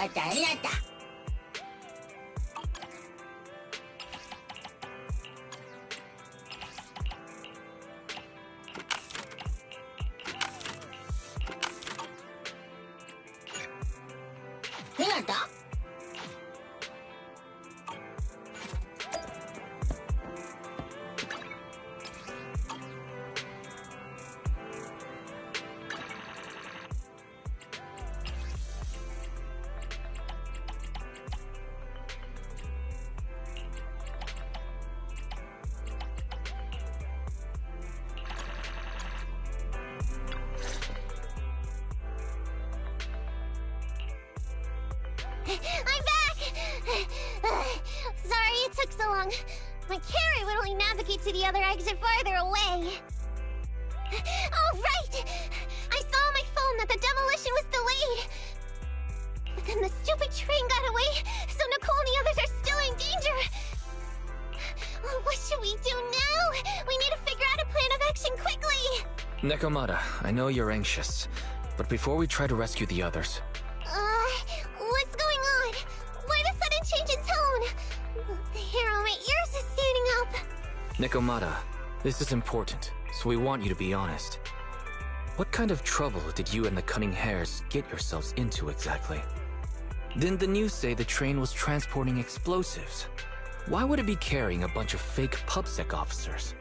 わったありがとう。ありがとう。I'm back! Sorry it took so long. My carrot would only navigate to the other exit farther away. Oh, right! I saw on my phone that the demolition was delayed. But then the stupid train got away, so Nicole and the others are still in danger. What should we do now? We need to figure out a plan of action quickly! Nekomata, I know you're anxious, but before we try to rescue the others... What's going on? Why the sudden change in tone? The hair on my ears is standing up. Nekomata, this is important, so we want you to be honest. What kind of trouble did you and the Cunning Hares get yourselves into exactly? Didn't the news say the train was transporting explosives? Why would it be carrying a bunch of fake PubSec officers?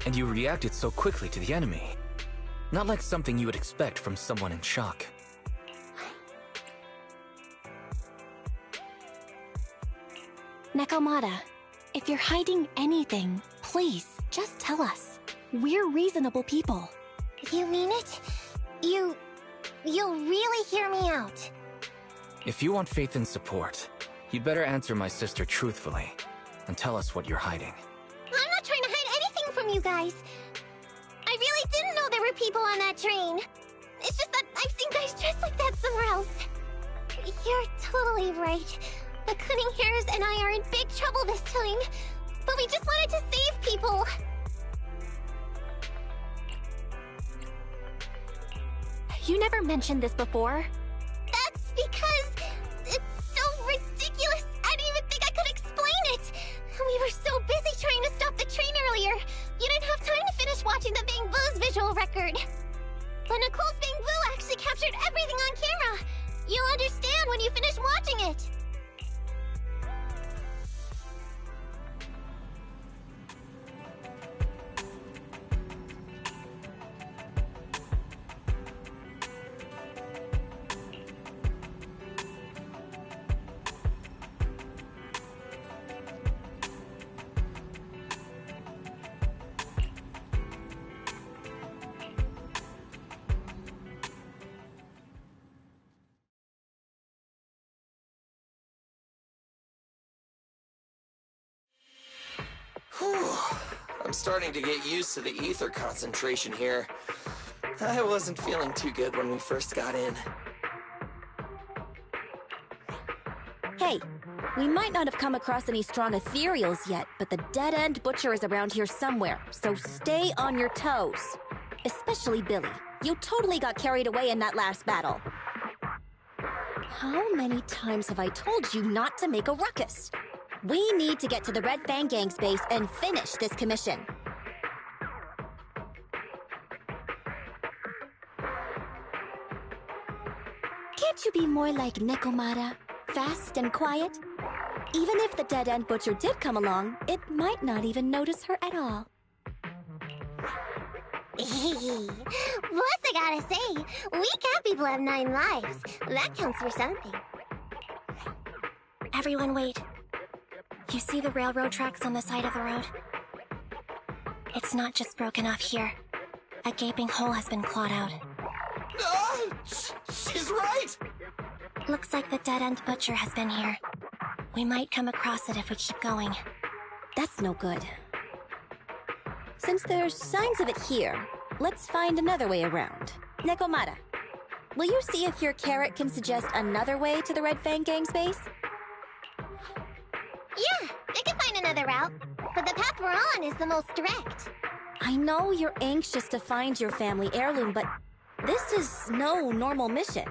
And you reacted so quickly to the enemy. Not like something you would expect from someone in shock. Nekomata, if you're hiding anything, please, just tell us. We're reasonable people. You mean it? You'll really hear me out. If you want faith and support, you'd better answer my sister truthfully, and tell us what you're hiding. I'm not trying to hide anything from you guys. I really didn't know there were people on that train. It's just that I've seen guys dressed like that somewhere else. You're totally right. The Cunning Hares and I are in big trouble this time. But we just wanted to save people. You never mentioned this before. That's because it's so ridiculous. I didn't even think I could explain it. We were so busy trying to stop the train earlier. You didn't have time to finish watching the Bang Boo's visual record. But Nicole's Bang Boo actually captured everything on camera. You'll understand when you finish watching it. I'm starting to get used to the ether concentration here. I wasn't feeling too good when we first got in. Hey, we might not have come across any strong ethereals yet, but the dead-end butcher is around here somewhere, so stay on your toes. Especially Billy. You totally got carried away in that last battle. How many times have I told you not to make a ruckus? We need to get to the Red Fang Gang's base and finish this commission. Can't you be more like Nekomata? Fast and quiet? Even if the dead-end butcher did come along, it might not even notice her at all. Plus, I gotta say, we cat people have 9 lives. That counts for something. Everyone wait. You see the railroad tracks on the side of the road? It's not just broken off here. A gaping hole has been clawed out. She's right! Looks like the dead-end butcher has been here. We might come across it if we keep going. That's no good. Since there's signs of it here, let's find another way around. Nekomata, will you see if your carrot can suggest another way to the Red Fang Gang's base? Yeah, I can find another route. But the path we're on is the most direct. I know you're anxious to find your family heirloom, but this is no normal mission.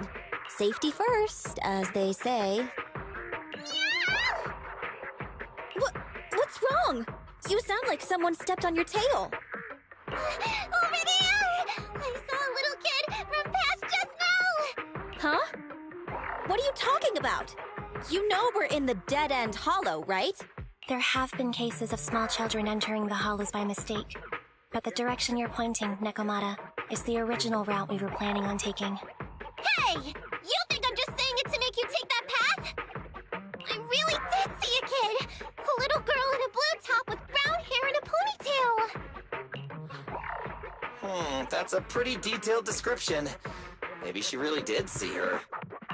Safety first, as they say. What's wrong? You sound like someone stepped on your tail. Over there! I saw a little kid run past just now! Huh? What are you talking about? You know we're in the Dead-End Hollow, right? There have been cases of small children entering the hollows by mistake. But the direction you're pointing, Nekomata, is the original route we were planning on taking. Hey! You think I'm just saying it to make you take that path? I really did see a kid! A little girl in a blue top with brown hair and a ponytail! That's a pretty detailed description. Maybe she really did see her.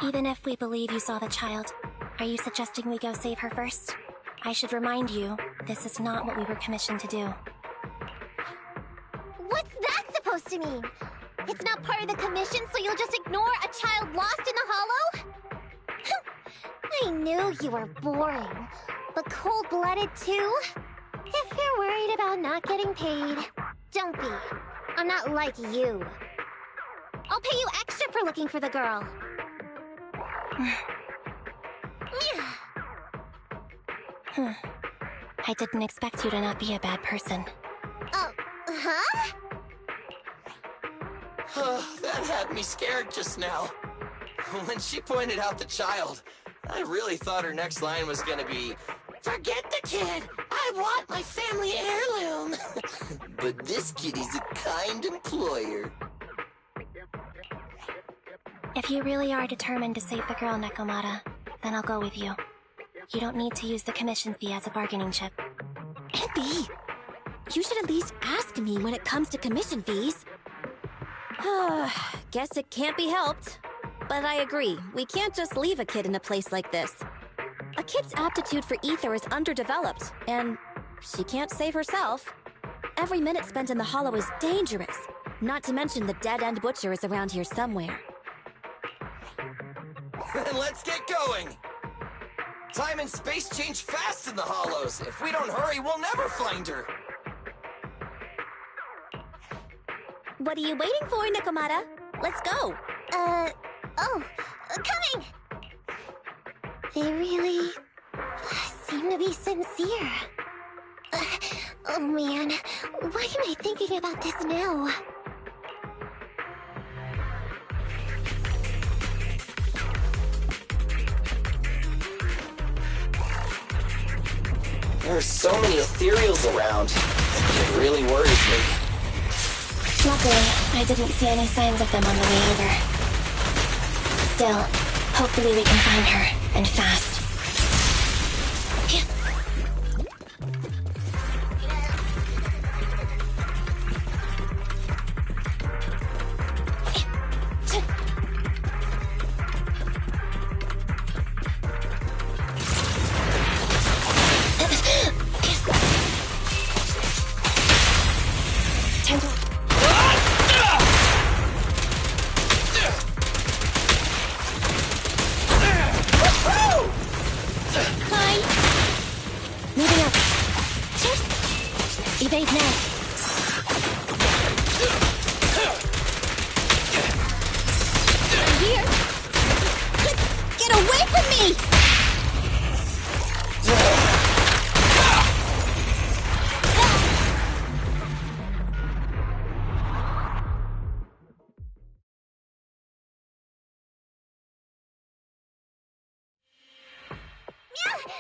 Even if we believe you saw the child, are you suggesting we go save her first? I should remind you, this is not what we were commissioned to do. What's that supposed to mean? It's not part of the commission, so you'll just ignore a child lost in the hollow? I knew you were boring, but cold-blooded too? If you're worried about not getting paid, don't be. I'm not like you. I'll pay you extra for looking for the girl. I didn't expect you to not be a bad person. Huh? That had me scared just now. When she pointed out the child, I really thought her next line was gonna be, "Forget the kid! I want my family heirloom!" But this kitty's a kind employer. If you really are determined to save the girl, Nekomata, then I'll go with you. You don't need to use the commission fee as a bargaining chip. Abby! You should at least ask me when it comes to commission fees. Guess it can't be helped. But I agree, we can't just leave a kid in a place like this. A kid's aptitude for ether is underdeveloped, and she can't save herself. Every minute spent in the hollow is dangerous, not to mention the Dead-End Butcher is around here somewhere. Then let's get going! Time and space change fast in the hollows. If we don't hurry, we'll never find her. What are you waiting for, Nekomata? Let's go! Coming! They really seem to be sincere. Oh man, why am I thinking about this now? There are so many ethereals around. It really worries me. Luckily, I didn't see any signs of them on the way over. Still, hopefully we can find her, and fast. Evade now. Here! Get away from me!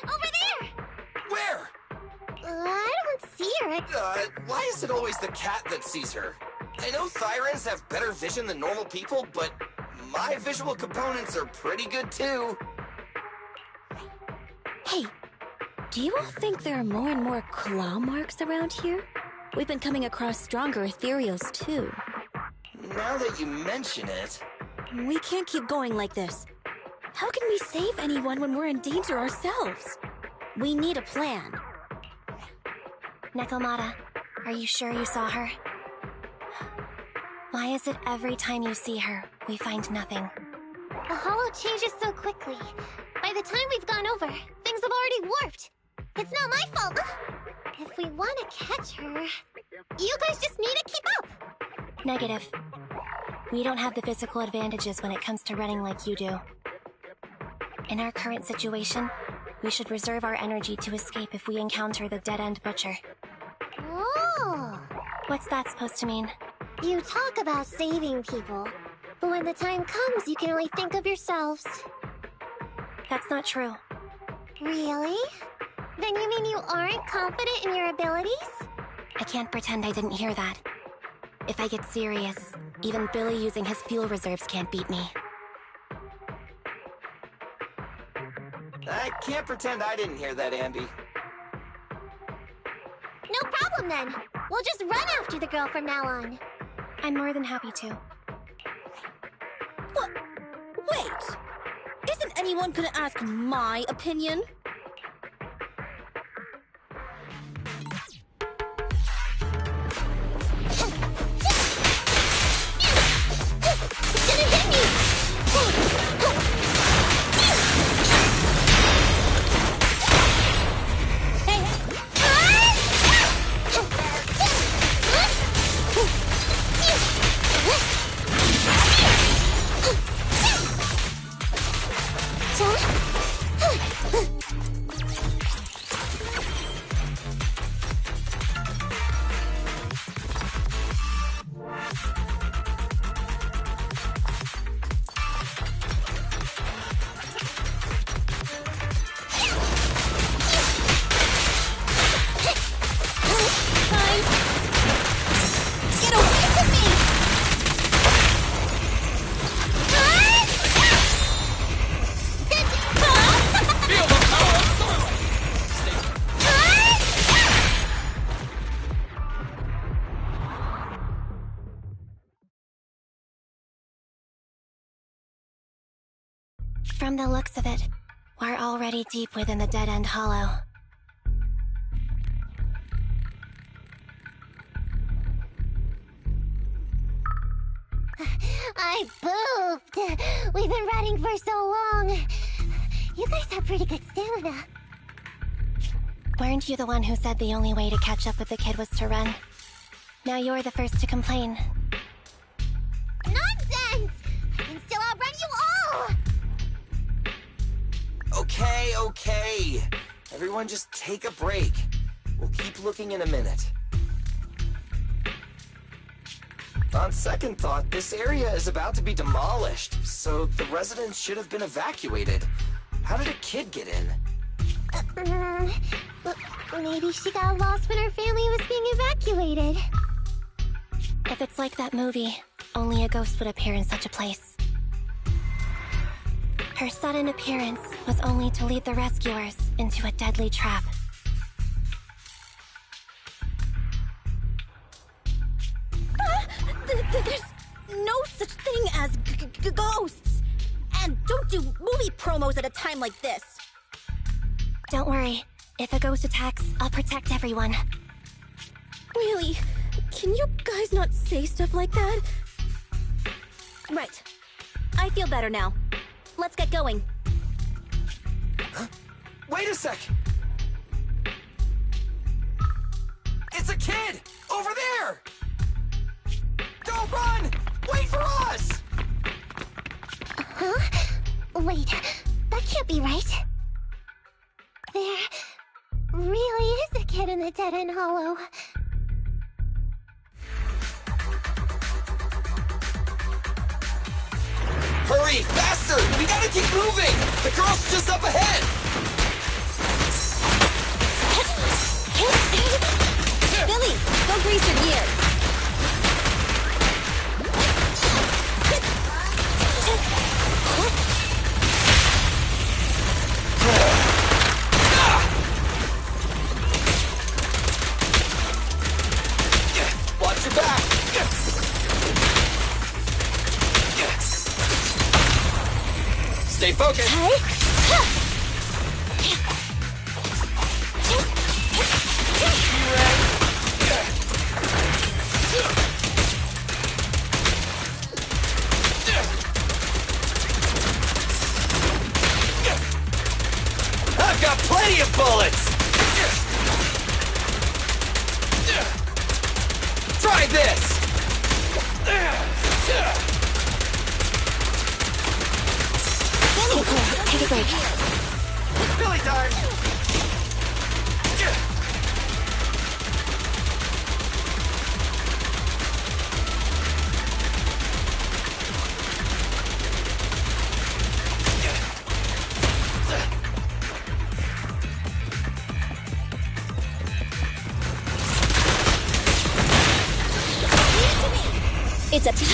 Over there! Where? I don't see her. Why is it always the cat that sees her? I know Thyrans have better vision than normal people, but my visual components are pretty good too. Hey, do you all think there are more and more claw marks around here? We've been coming across stronger ethereals too. Now that you mention it... We can't keep going like this. How can we save anyone when we're in danger ourselves? We need a plan. Nekomata, are you sure you saw her? Why is it every time you see her, we find nothing? The hollow changes so quickly. By the time we've gone over, things have already warped. It's not my fault. If we want to catch her, you guys just need to keep up. Negative. We don't have the physical advantages when it comes to running like you do. In our current situation, we should reserve our energy to escape if we encounter the dead-end butcher. Oh! What's that supposed to mean? You talk about saving people, but when the time comes, you can only think of yourselves. That's not true. Really? Then you mean you aren't confident in your abilities? I can't pretend I didn't hear that. If I get serious, even Billy using his fuel reserves can't beat me. I can't pretend I didn't hear that, Ambi. No problem then. We'll just run after the girl from now on. I'm more than happy to. What? Wait! Isn't anyone gonna ask my opinion? From the looks of it, we're already deep within the dead-end hollow. I pooped! We've been running for so long. You guys have pretty good stamina. Weren't you the one who said the only way to catch up with the kid was to run? Now you're the first to complain. Nonsense! I can still outrun you all! Okay. Everyone just take a break. We'll keep looking in a minute. On second thought, this area is about to be demolished, so the residents should have been evacuated. How did a kid get in? Maybe she got lost when her family was being evacuated. If it's like that movie, only a ghost would appear in such a place. Her sudden appearance was only to lead the rescuers into a deadly trap. There's no such thing as ghosts! And don't do movie promos at a time like this! Don't worry. If a ghost attacks, I'll protect everyone. Really? Can you guys not say stuff like that? Right. I feel better now. Let's get going. Huh? Wait a sec! It's a kid! Over there! Don't run! Wait for us! Huh? Wait, that can't be right. There really is a kid in the dead-end hollow. Hurry! Faster! We gotta keep moving! The girl's just up ahead! Billy, go grease your gears. Watch your back! Stay focused! I've got plenty of bullets! Try this! Cole, take a break. Billy time! It's up to you.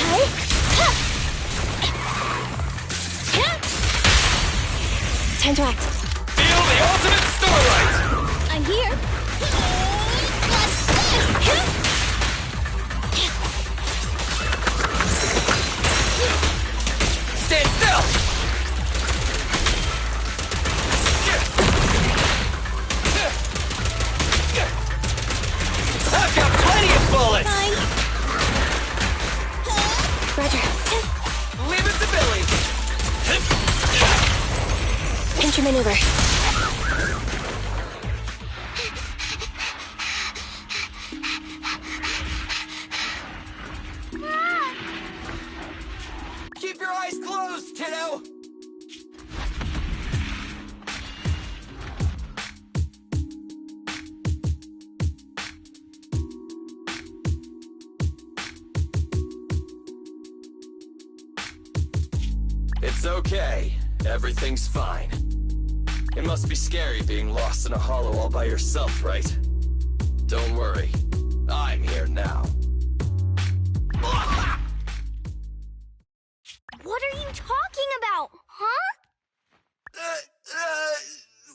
Time to act. Feel the ultimate starlight! I'm here. Stand still! I've got plenty of bullets! Fine. Roger. Leave it to Billy! Pincher maneuver. Keep your eyes closed, kiddo! It's okay. Everything's fine. It must be scary being lost in a hollow all by yourself, right? Don't worry. I'm here now. What are you talking about, huh?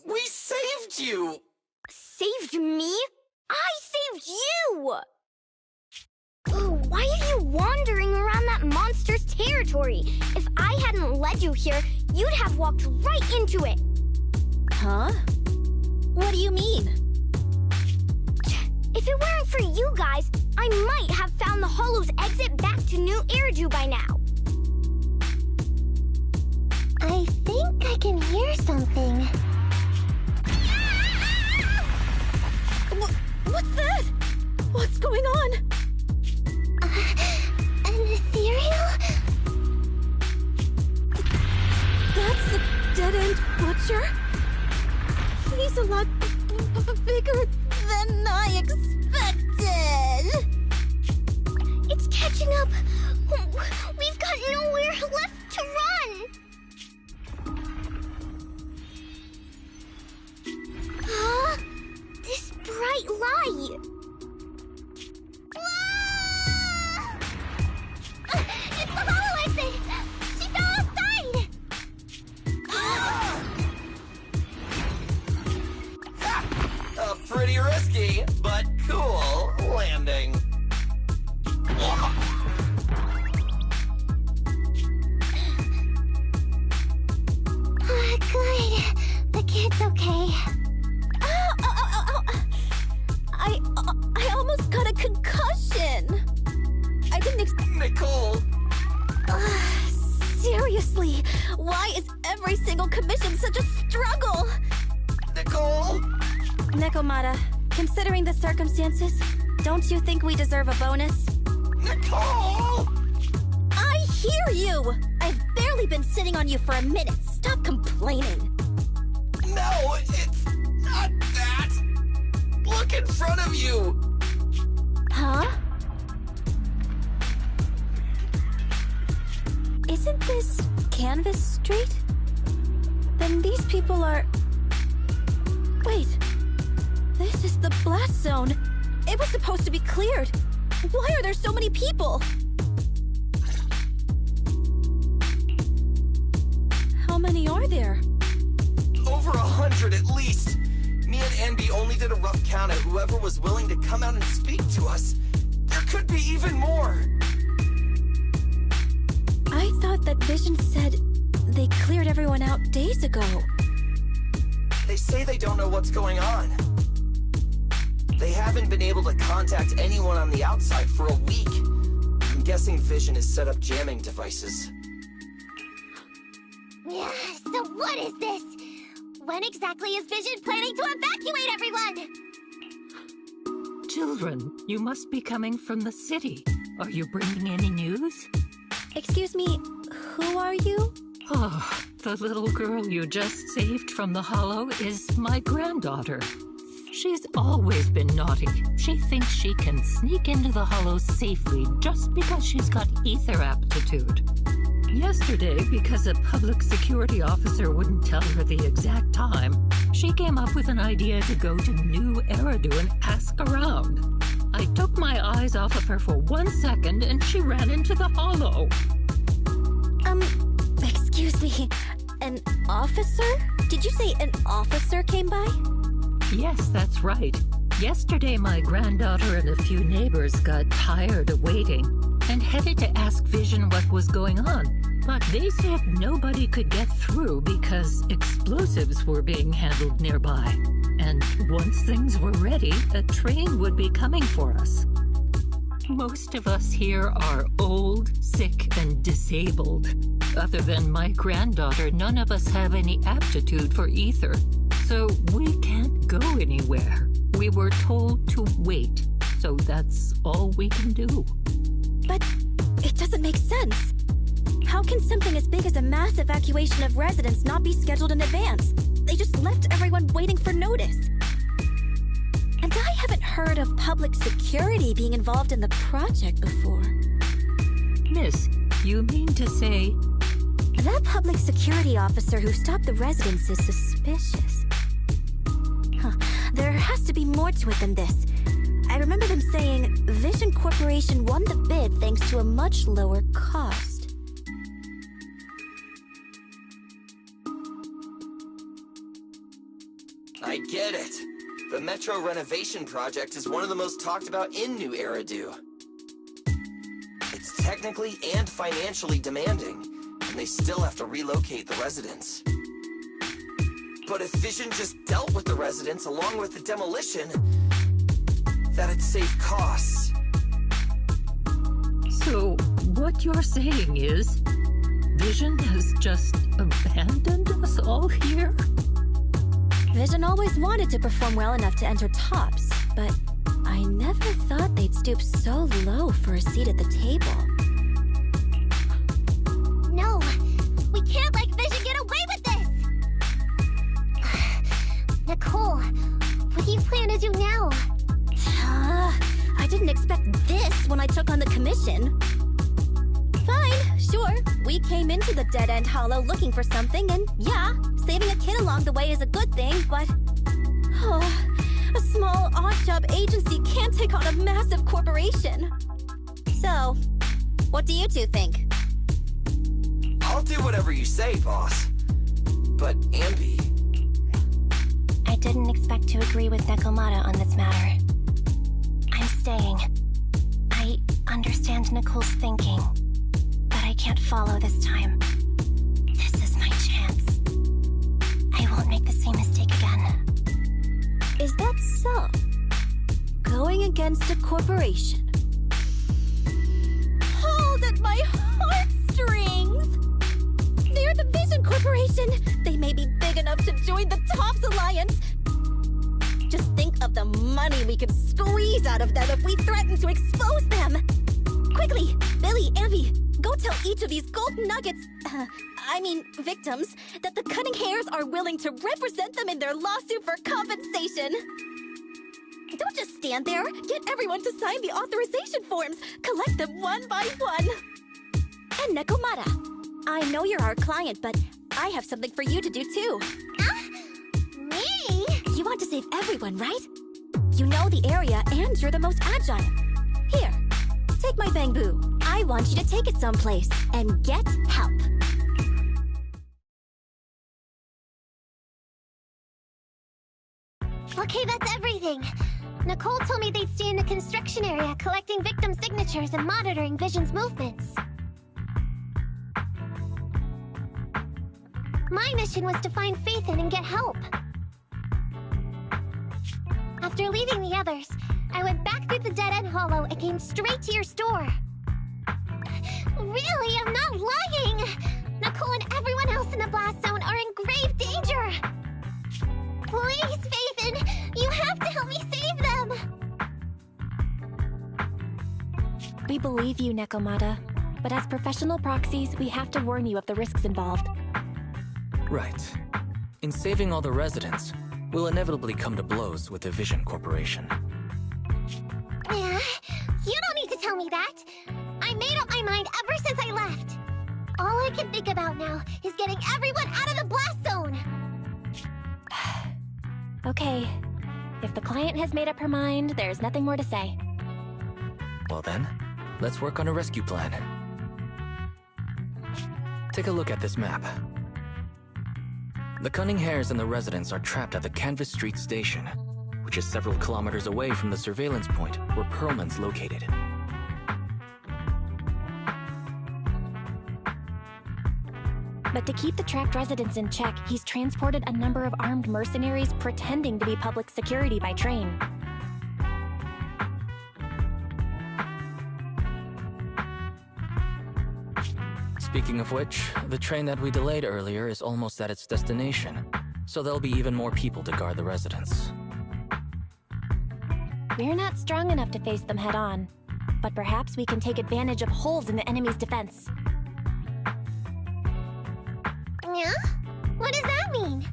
We saved you! Saved me? I saved you! Oh, why are you wandering around that monster's territory? If I hadn't led you here, you'd have walked right into it. Huh? What do you mean? If it weren't for you guys, I might have found the Hollow's exit back to New Eridu by now. I think I can hear something. What's that? What's going on? An ethereal? That's the dead-end butcher? He's a lot bigger than I expected. It's catching up. We've got nowhere left to run. Huh? This bright light. Ah! It's the hollow exit. She fell outside. Pretty risky, but cool landing. Good. The kid's okay. I almost got a concussion. I didn't expect. Nicole! Seriously, why is every single commission such a struggle? Nicole! Nekomata, considering the circumstances, don't you think we deserve a bonus? Nicole! I hear you! I've barely been sitting on you for a minute. Stop complaining. No, it's not that! Look in front of you! Huh? Isn't this Canvas Street? Then these people are... Wait. This is the blast zone. It was supposed to be cleared. Why are there so many people? How many are there? Over 100 at least. Me and Envy only did a rough count at whoever was willing to come out and speak to us. There could be even more. I thought that Vision said they cleared everyone out days ago. They say they don't know what's going on. They haven't been able to contact anyone on the outside for a week. I'm guessing Vision has set up jamming devices. Yeah, so what is this? When exactly is Vision planning to evacuate everyone? Children, you must be coming from the city. Are you bringing any news? Excuse me, who are you? Oh, The little girl you just saved from the hollow is my granddaughter. She's always been naughty. She thinks she can sneak into the hollow safely just because she's got ether aptitude. Yesterday, because a public security officer wouldn't tell her the exact time, she came up with an idea to go to New Eridu and ask around. I took my eyes off of her for 1 second and she ran into the hollow. Excuse me, an officer? Did you say an officer came by? Yes, that's right. Yesterday, my granddaughter and a few neighbors got tired of waiting and headed to ask Vision what was going on. But they said nobody could get through because explosives were being handled nearby. And once things were ready, a train would be coming for us. Most of us here are old, sick, and disabled. Other than my granddaughter, none of us have any aptitude for ether. So we can't go anywhere. We were told to wait, so that's all we can do. But it doesn't make sense. How can something as big as a mass evacuation of residents not be scheduled in advance? They just left everyone waiting for notice. And I haven't heard of public security being involved in the project before. Miss, you mean to say... That public security officer who stopped the residents is suspicious. There has to be more to it than this. I remember them saying Vision Corporation won the bid thanks to a much lower cost. I get it. The Metro renovation project is one of the most talked about in New Eridu. It's technically and financially demanding, and they still have to relocate the residents. But if Vision just dealt with the residents along with the demolition, that'd save costs. So, what you're saying is, Vision has just abandoned us all here? Vision always wanted to perform well enough to enter tops, but I never thought they'd stoop so low for a seat at the table. No, we can't let Vision get away with this! Nicole, what do you plan to do now? I didn't expect this when I took on the commission. Fine, sure. We came into the Dead-End Hollow looking for something, and yeah, saving a kid along the way is a good thing, but... a small, odd-job agency can't take on a massive corporation. So, what do you two think? I'll do whatever you say, boss. But, Ambi... I didn't expect to agree with Nekomata on this matter. I'm staying. I understand Nicole's thinking, but I can't follow this time. This is my chance. I won't make the same mistake again. Is that so? Going against a corporation? Hold at my heartstrings! They're the Vision Corporation! They may be big enough to join the TOPS Alliance! Just think of the money we could squeeze out of them if we threaten to expose them! Quickly, Billy, Ambi, go tell each of these gold nuggets, victims, that the Cunning Hairs are willing to represent them in their lawsuit for compensation! Don't just stand there! Get everyone to sign the authorization forms! Collect them one by one! And Nekomata, I know you're our client, but I have something for you to do too. Me? You want to save everyone, right? You know the area and you're the most agile. Here, take my bamboo. I want you to take it someplace and get help. Okay, that's everything. Nicole told me they'd stay in the construction area, collecting victim signatures and monitoring Vision's movements. My mission was to find Phaethon and get help. After leaving the others, I went back through the Dead-End Hollow and came straight to your store. Really, I'm not lying! Nicole and everyone else in the blast zone are in grave danger! Please, Phaethon, you have to help me save them! We believe you, Nekomata, but as professional proxies, we have to warn you of the risks involved. Right. In saving all the residents, we'll inevitably come to blows with the Vision Corporation. Yeah, you don't need to tell me that. I made up my mind ever since I left. All I can think about now is getting everyone out of the blast zone. Okay. If the client has made up her mind, there's nothing more to say. Well then, let's work on a rescue plan. Take a look at this map. The Cunning Hares and the residents are trapped at the Canvas Street station, which is several kilometers away from the surveillance point where Perlman's located. But to keep the trapped residents in check, he's transported a number of armed mercenaries pretending to be public security by train. Speaking of which, the train that we delayed earlier is almost at its destination, so there'll be even more people to guard the residents. We're not strong enough to face them head-on, but perhaps we can take advantage of holes in the enemy's defense. Yeah? What does that mean?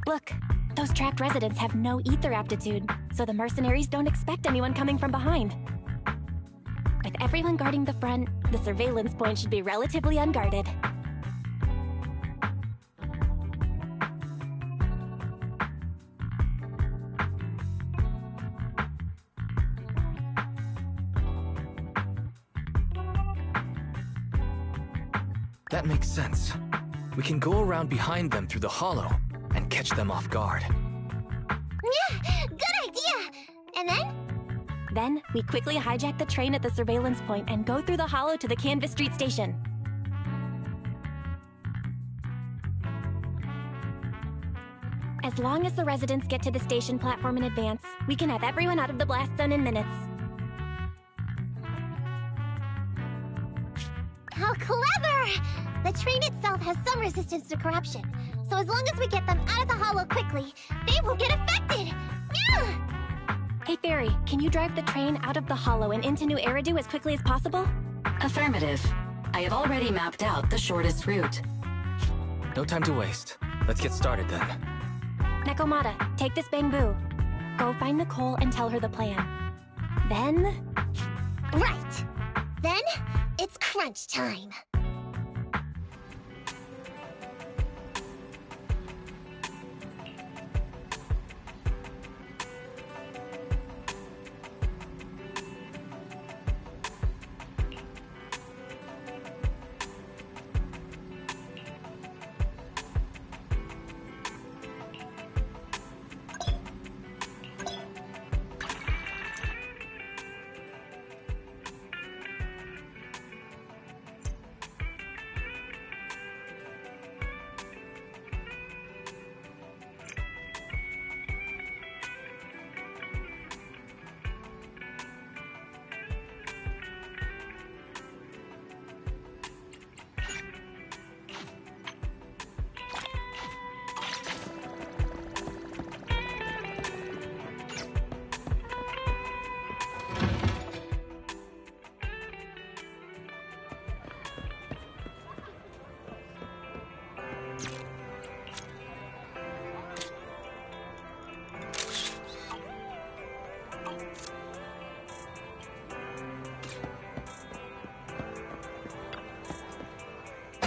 Look, those trapped residents have no ether aptitude, so the mercenaries don't expect anyone coming from behind. With everyone guarding the front, the surveillance point should be relatively unguarded. That makes sense. We can go around behind them through the hollow and catch them off guard. Yeah, good idea! And then? Then, we quickly hijack the train at the surveillance point and go through the hollow to the Canvas Street station. As long as the residents get to the station platform in advance, we can have everyone out of the blast zone in minutes. How clever! The train itself has some resistance to corruption, so as long as we get them out of the hollow quickly, they won't get affected! Yeah! Hey Fairy, can you drive the train out of the hollow and into New Eridu as quickly as possible? Affirmative. I have already mapped out the shortest route. No time to waste. Let's get started then. Nekomata, take this bamboo. Go find Nicole and tell her the plan. Then... Right! Then, it's crunch time.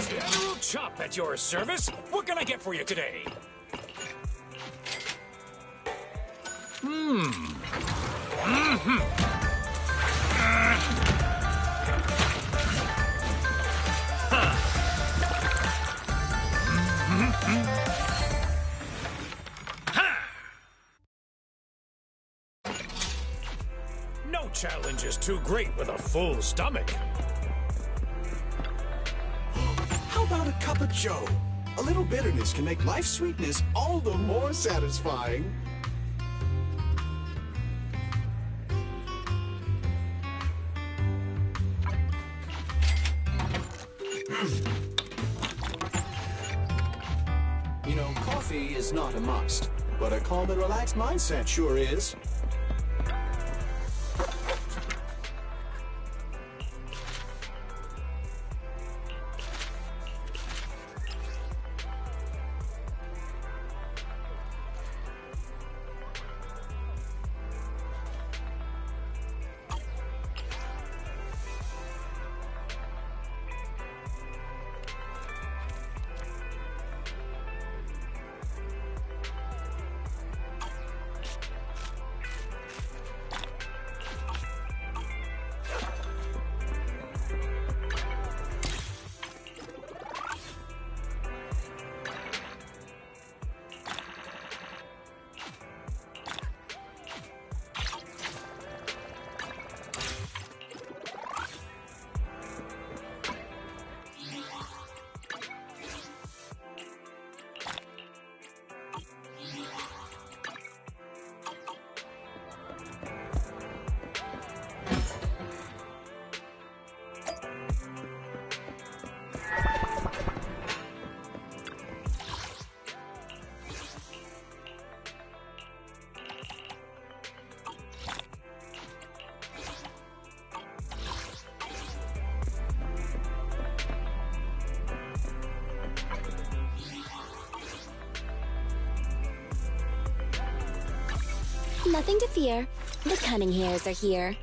General Chop at your service. What can I get for you today? No challenge is too great with a full stomach. How about a cup of joe? A little bitterness can make life's sweetness all the more satisfying. You know, coffee is not a must, but a calm and relaxed mindset sure is. Nothing to fear. The cunning hairs are here.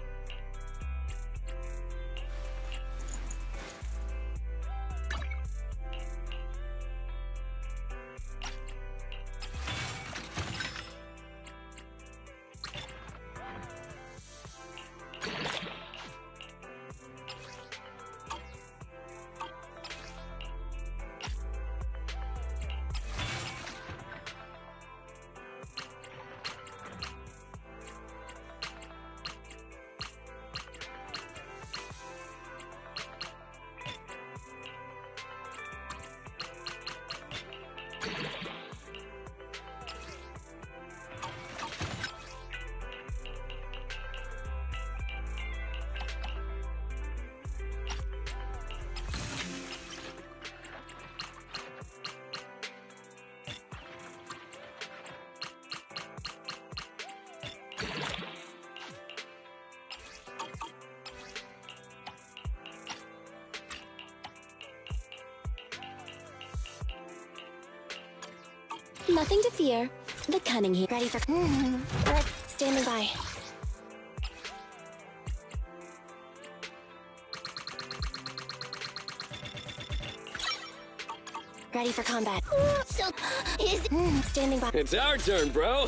Nothing to fear. The cunning hair. Ready for... Standing by. Ready for combat. So, is... Standing by. It's our turn, bro.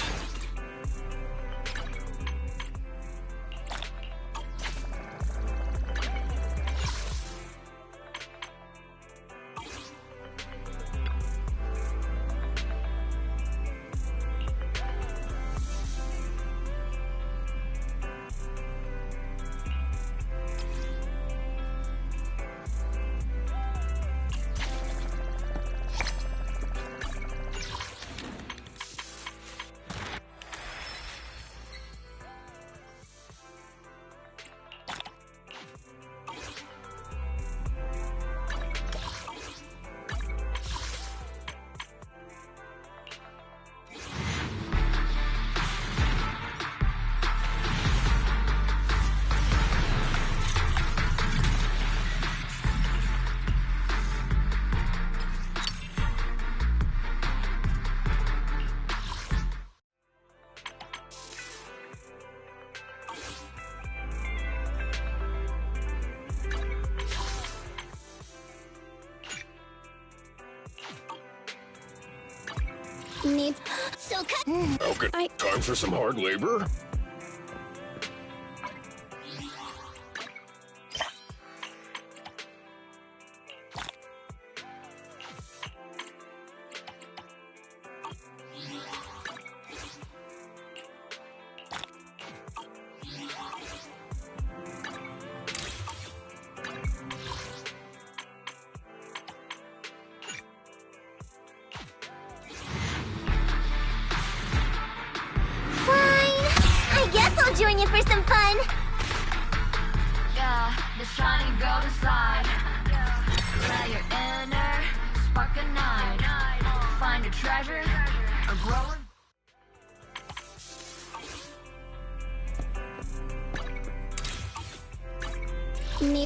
Need... So Okay, time for some hard labor? join you for some fun. Yeah, the shiny golden side. Let your inner spark ignite. Find a treasure, a growing.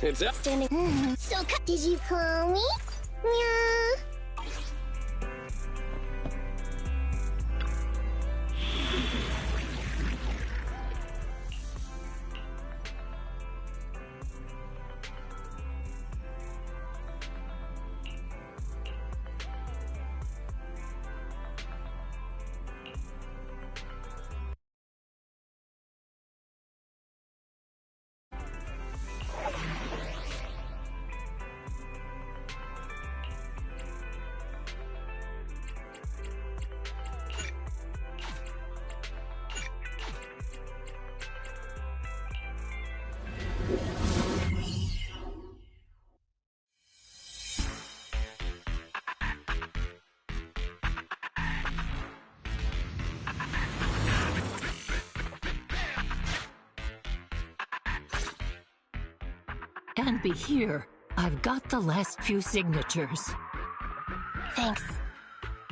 It's up. Standing. So, did you call me? Yeah. And be here. I've got the last few signatures. Thanks.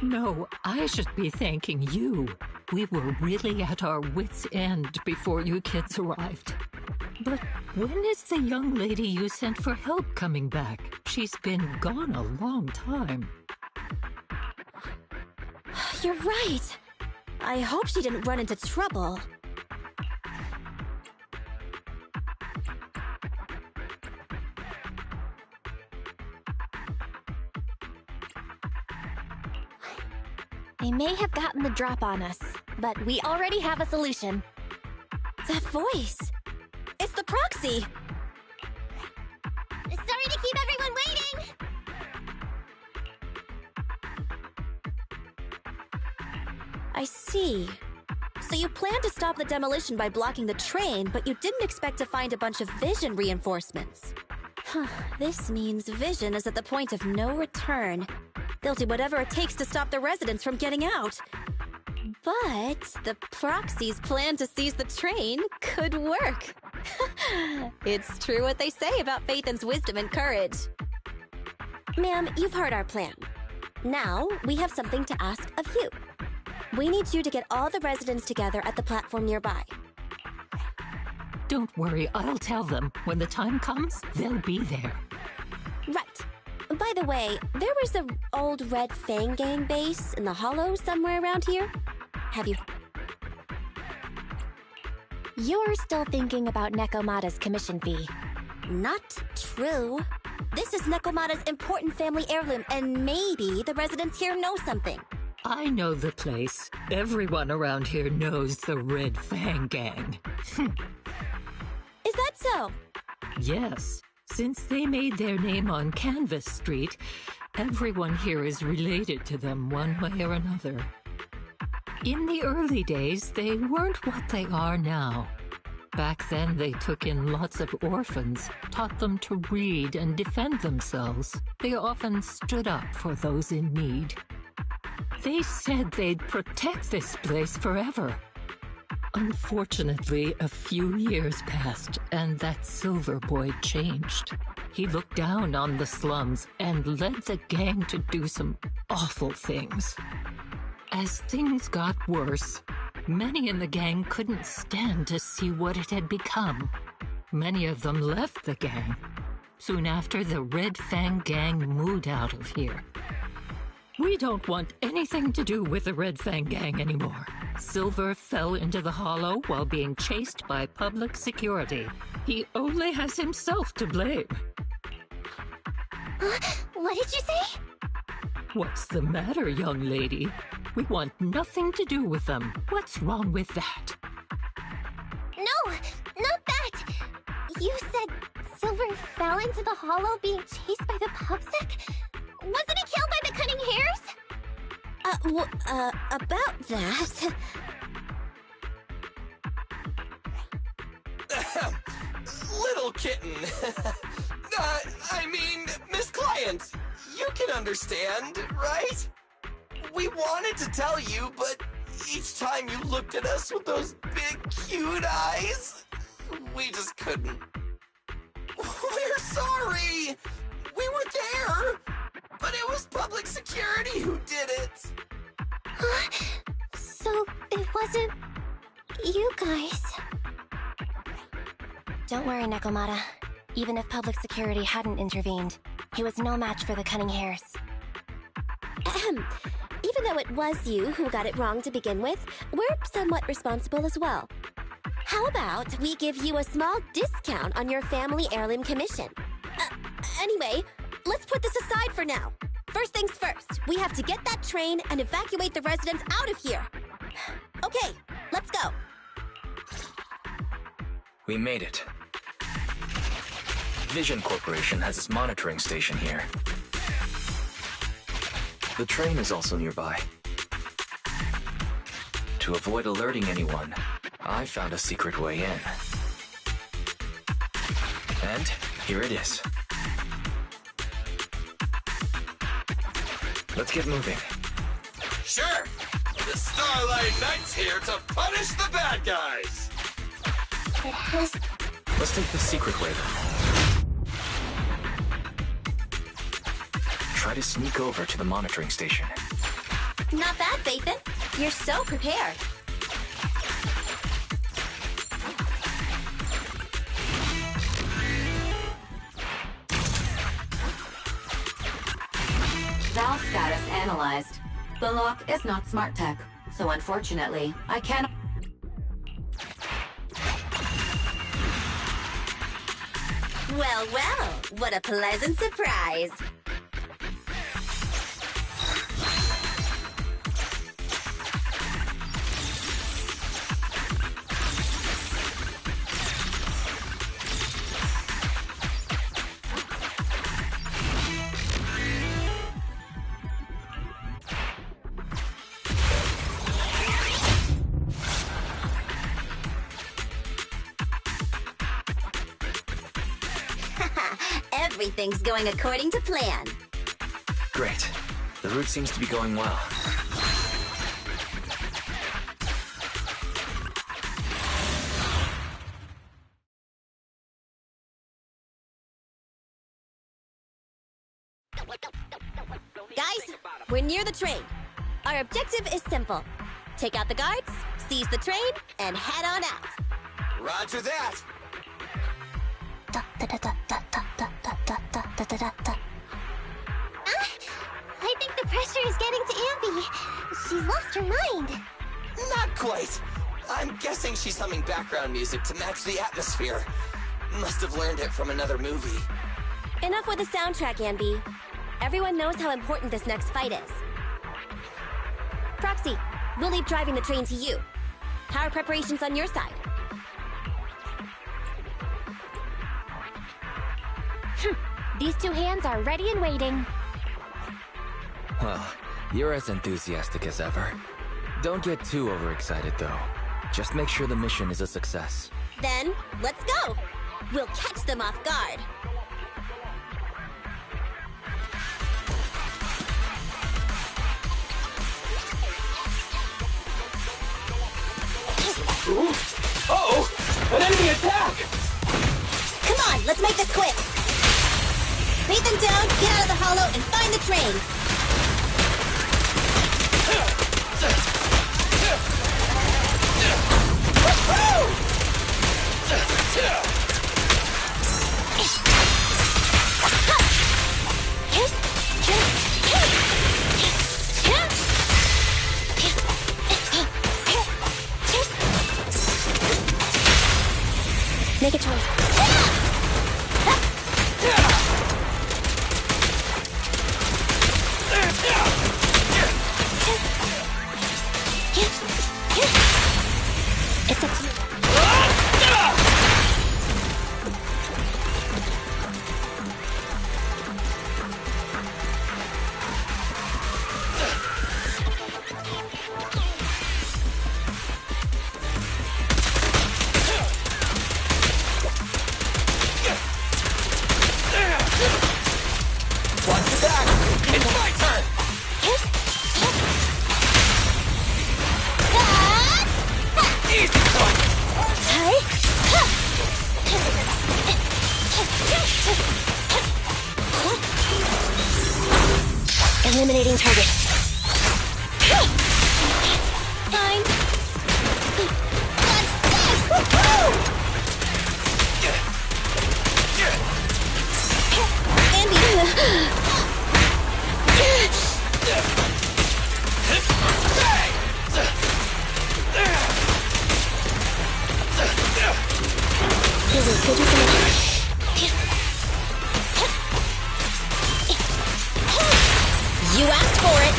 No, I should be thanking you. We were really at our wits' end before you kids arrived. But when is the young lady you sent for help coming back? She's been gone a long time. You're right. I hope she didn't run into trouble. They may have gotten the drop on us, but we already have a solution. That voice! It's the proxy! Sorry to keep everyone waiting! I see. So you planned to stop the demolition by blocking the train, but you didn't expect to find a bunch of Vision reinforcements. This means Vision is at the point of no return. They'll do whatever it takes to stop the residents from getting out. But the Proxy's plan to seize the train could work. It's true what they say about Phaethon's wisdom and courage. Ma'am, you've heard our plan. Now, we have something to ask of you. We need you to get all the residents together at the platform nearby. Don't worry, I'll tell them. When the time comes, they'll be there. Right. By the way, there was an old Red Fang Gang base in the Hollow somewhere around here. Have you... You're still thinking about Nekomata's commission fee. Not true. This is Nekomata's important family heirloom, and maybe the residents here know something. I know the place. Everyone around here knows the Red Fang Gang. Is that so? Yes. Since they made their name on Canvas Street, everyone here is related to them one way or another. In the early days, they weren't what they are now. Back then, they took in lots of orphans, taught them to read and defend themselves. They often stood up for those in need. They said they'd protect this place forever. Unfortunately, a few years passed, and that Silver Boy changed. He looked down on the slums and led the gang to do some awful things. As things got worse, many in the gang couldn't stand to see what it had become. Many of them left the gang. Soon after, the Red Fang Gang moved out of here. We don't want anything to do with the Red Fang Gang anymore. Silver fell into the Hollow while being chased by public security. He only has himself to blame. What did you say? What's the matter, young lady? We want nothing to do with them. What's wrong with that? No, not that! You said Silver fell into the Hollow being chased by the PubSec? Wasn't he killed by the Cunning Hares? About that... Little kitten. I mean, Miss Client, you can understand, right? We wanted to tell you, but each time you looked at us with those big, cute eyes, we just couldn't. We're sorry! We were there, but it was public security who did it. So it wasn't you guys. Don't worry, Nekomata. Even if public security hadn't intervened, he was no match for the Cunning Hares. Even though it was you who got it wrong to begin with, we're somewhat responsible as well. How about we give you a small discount on your family heirloom commission? Anyway, let's put this aside for now. First things first, we have to get that train and evacuate the residents out of here. Okay, let's go. We made it. Vision Corporation has its monitoring station here. The train is also nearby. To avoid alerting anyone, I found a secret way in. And here it is. Let's get moving. Sure! The Starlight Knight's here to punish the bad guys! Let's take the secret way then. Try to sneak over to the monitoring station. Not bad, Phaethon. You're so prepared. Valve status analyzed. The lock is not smart tech, so unfortunately, I cannot... Well, well, what a pleasant surprise. Everything's going according to plan. Great. The route seems to be going well. Guys, we're near the train. Our objective is simple. Take out the guards, seize the train, and head on out. Roger that! I think the pressure is getting to Ambi. She's lost her mind. Not quite. I'm guessing she's humming background music to match the atmosphere. Must have learned it from another movie. Enough with the soundtrack, Ambi. Everyone knows how important this next fight is. Proxy, we'll leave driving the train to you. How are preparations on your side? These two hands are ready and waiting. Well, you're as enthusiastic as ever. Don't get too overexcited, though. Just make sure the mission is a success. Then, let's go! We'll catch them off guard. Uh-oh! An enemy attack! Come on, let's make this quick! Beat them down, get out of the hollow, and find the train! Make a choice. It's up to you. Watch your back! It's my turn! Easy one! Eliminating target. Fine. Let's go! You asked for it!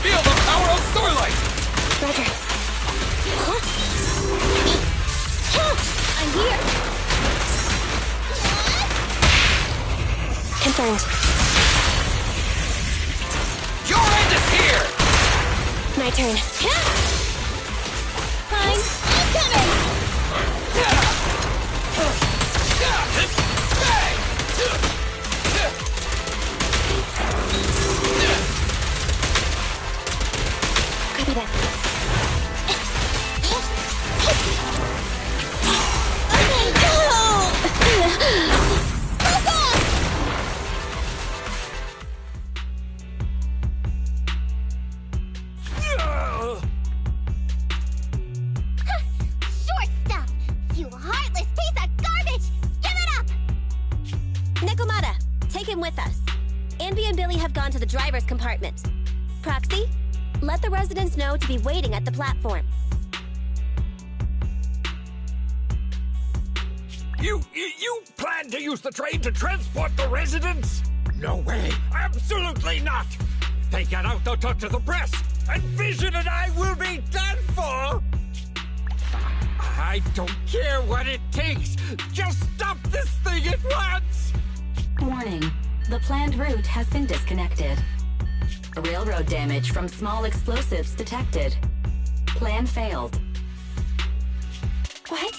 Feel the power of Starlight! Roger. I'm here! Confirmed. Your end is here! My turn. Fine. I'm coming! Copy that. Okay, go! Hold on! Short stuff! You heartless piece of garbage! Give it up! Nekomata, take him with us. Ambi and Billy have gone to the driver's compartment. Proxy, let the residents know to be waiting at the platform. You plan to use the train to transport the residents? No way! Absolutely not! If they get out, they'll talk to the press, and Vision and I will be done for! I don't care what it takes! Just stop this thing at once! Warning. The planned route has been disconnected. Railroad damage from small explosives detected. Plan failed. What?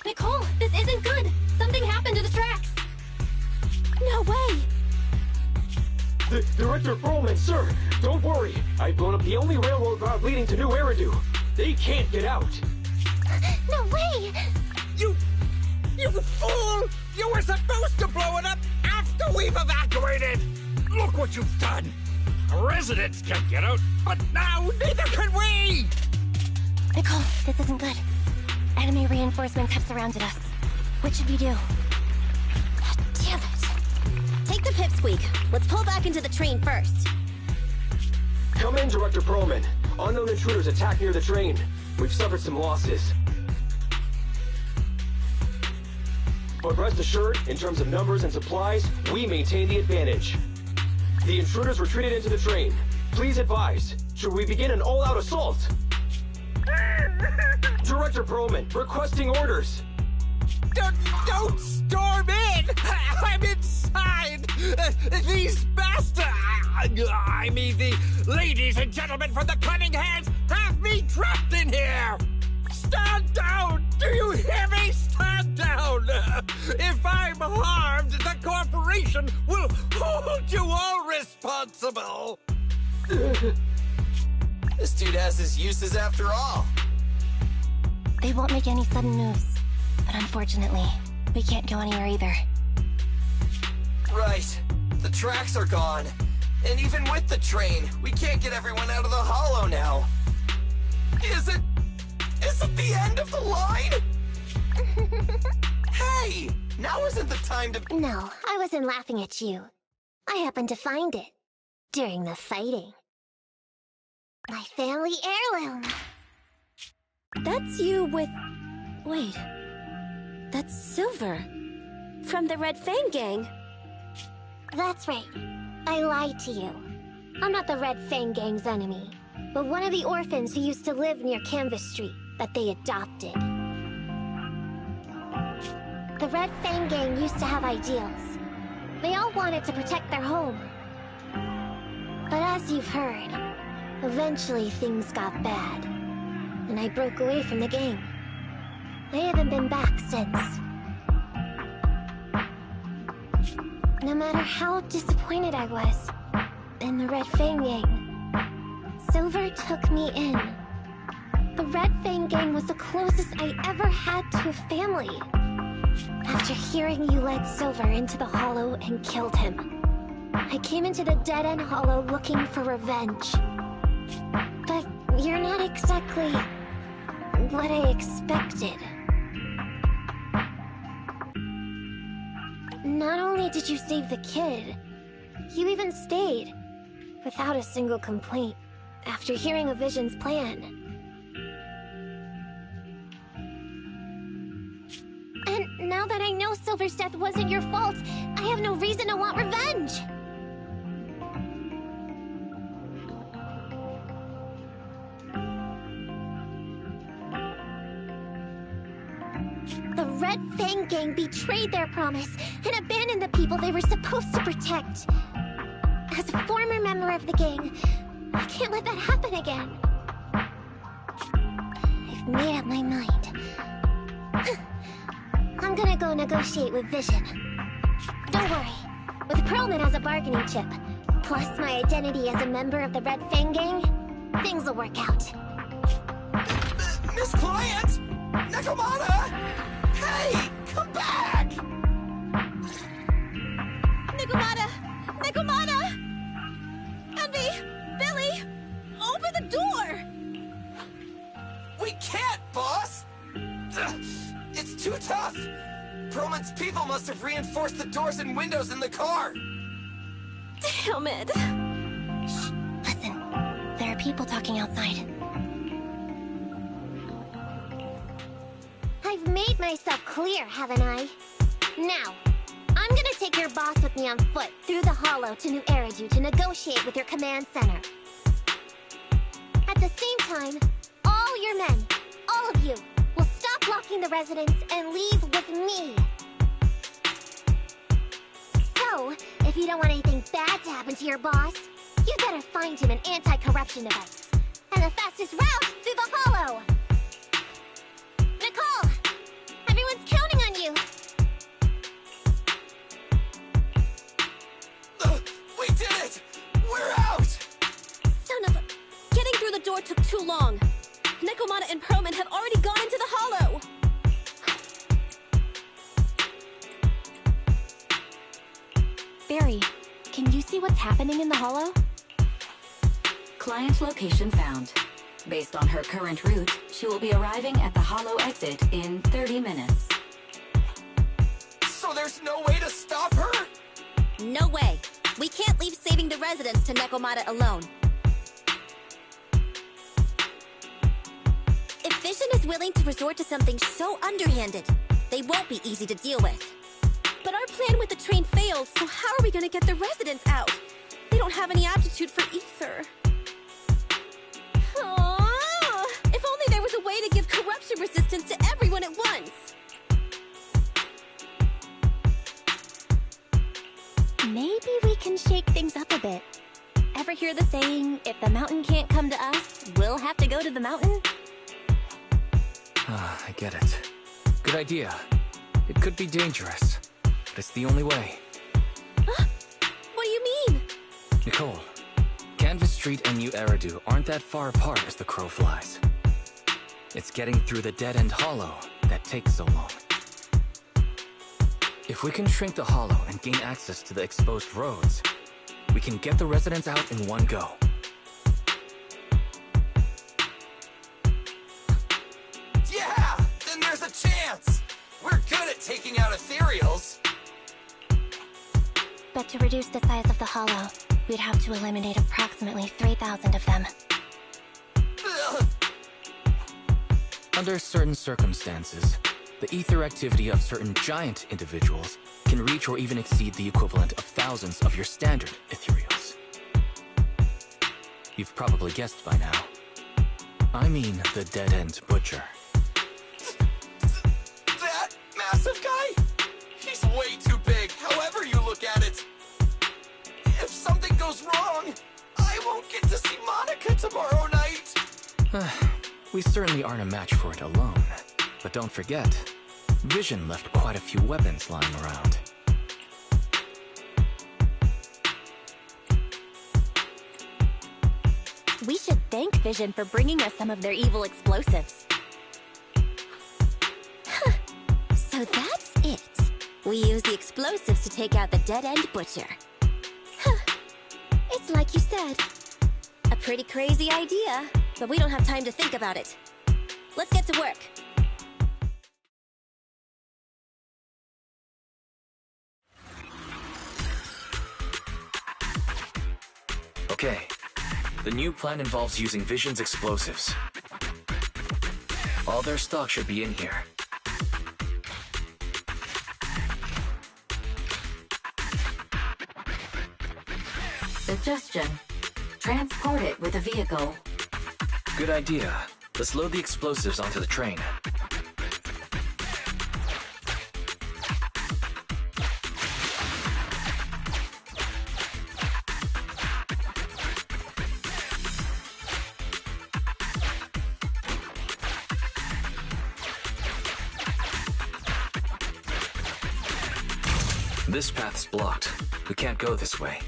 Nicole, this isn't good! Something happened to the tracks! No way! Director Perlman, sir, don't worry. I've blown up the only railroad route leading to New Eridu. They can't get out. No way! You fool! You were supposed to blow it up after we've evacuated! Look what you've done! Residents can't get out, but now neither can we! Nicole, this isn't good. Enemy reinforcements have surrounded us. What should we do? Damn it! Take the pipsqueak. Let's pull back into the train first. Come in, Director Perlman. Unknown intruders attack near the train. We've suffered some losses. But rest assured, in terms of numbers and supplies, we maintain the advantage. The intruders retreated into the train. Please advise, should we begin an all-out assault? Director Perlman, requesting orders. Don't storm in! I'm inside! These bastards! I mean, the ladies and gentlemen from the Cunning Hands have me trapped in here! Stand down! Do you hear me? Stand down! If I'm harmed, the corporation will hold you all responsible! This dude has his uses after all. They won't make any sudden moves. But unfortunately, we can't go anywhere either. Right. The tracks are gone. And even with the train, we can't get everyone out of the hollow now. Is it the end of the line? Hey! Now isn't the time to... No, I wasn't laughing at you. I happened to find it. During the fighting. My family heirloom. That's you with... Wait. That's Silver. From the Red Fang Gang. That's right. I lied to you. I'm not the Red Fang Gang's enemy, but one of the orphans who used to live near Canvas Street that they adopted. The Red Fang Gang used to have ideals. They all wanted to protect their home. But as you've heard, eventually things got bad, and I broke away from the gang. I haven't been back since. No matter how disappointed I was in the Red Fang Gang, Silver took me in. The Red Fang Gang was the closest I ever had to a family. After hearing you led Silver into the Hollow and killed him, I came into the Dead-End Hollow looking for revenge. But you're not exactly what I expected. Not only did you save the kid, you even stayed, without a single complaint, after hearing of Vision's plan. And now that I know Silver's death wasn't your fault, I have no reason to want revenge! The Red Fang Gang betrayed their promise and abandoned the people they were supposed to protect. As a former member of the gang, I can't let that happen again. I've made up my mind. I'm gonna go negotiate with Vision. Don't worry. With Perlman as a bargaining chip, plus my identity as a member of the Red Fang Gang, things will work out. Miss Client! Nekomata! Hey! Come back! Nekomata! Nekomata! Envy! Billy! Open the door! We can't, boss! It's too tough! Perlman's people must have reinforced the doors and windows in the car! Damn it! Shh, listen. There are people talking outside. I've made myself clear, haven't I? Now, I'm gonna take your boss with me on foot through the Hollow to New Eridu to negotiate with your command center. At the same time, all your men, all of you, will stop blocking the residents and leave with me. So, if you don't want anything bad to happen to your boss, you better find him an anti-corruption device. And the fastest route through the Hollow! Nicole! Everyone's counting on you! what's happening in the Hollow? Client location found. Based on her current route, she will be arriving at the Hollow exit in 30 minutes. So there's no way to stop her? No way. We can't leave saving the residents to Nekomata alone. If Vision is willing to resort to something so underhanded, they won't be easy to deal with. But our plan with the train failed, so how are we gonna get the residents out? They don't have any aptitude for ether. Aww. If only there was a way to give corruption resistance to everyone at once! Maybe we can shake things up a bit. Ever hear the saying, if the mountain can't come to us, we'll have to go to the mountain? I get it. Good idea. It could be dangerous, but it's the only way. What do you mean? Nicole, Canvas Street and New Eridu aren't that far apart as the crow flies. It's getting through the dead-end hollow that takes so long. If we can shrink the hollow and gain access to the exposed roads, we can get the residents out in one go. Yeah! Then there's a chance! We're good at taking out ethereals! But to reduce the size of the Hollow, we'd have to eliminate approximately 3,000 of them. Ugh. Under certain circumstances, the ether activity of certain giant individuals can reach or even exceed the equivalent of thousands of your standard ethereals. You've probably guessed by now. I mean the dead-end butcher. That massive guy? He's way too big, however you look at it. If something goes wrong, I won't get to see Monica tomorrow night. We certainly aren't a match for it alone. But don't forget, Vision left quite a few weapons lying around. We should thank Vision for bringing us some of their evil explosives. Huh. So that's it. We use the explosives to take out the dead-end butcher. Huh. It's like you said. A pretty crazy idea, but we don't have time to think about it. Let's get to work. Okay. The new plan involves using Vision's explosives. All their stock should be in here. Suggestion. Transport it with a vehicle. Good idea. Let's load the explosives onto the train. This path's blocked. We can't go this way.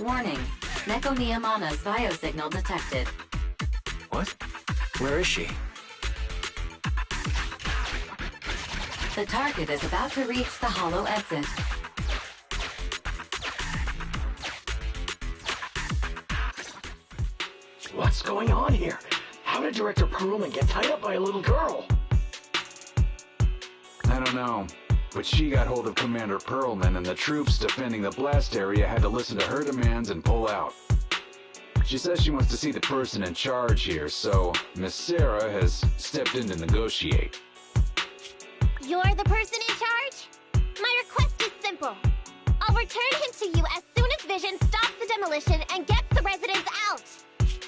Warning. Neko Niyamana's biosignal detected. What? Where is she? The target is about to reach the hollow exit. What's going on here? How did Director Perlman get tied up by a little girl? I don't know, but she got hold of Commander Perlman, and the troops defending the blast area had to listen to her demands and pull out. She says she wants to see the person in charge here, so Miss Sarah has stepped in to negotiate. You're the person in charge? My request is simple. I'll return him to you as soon as Vision stops the demolition and gets the residents out.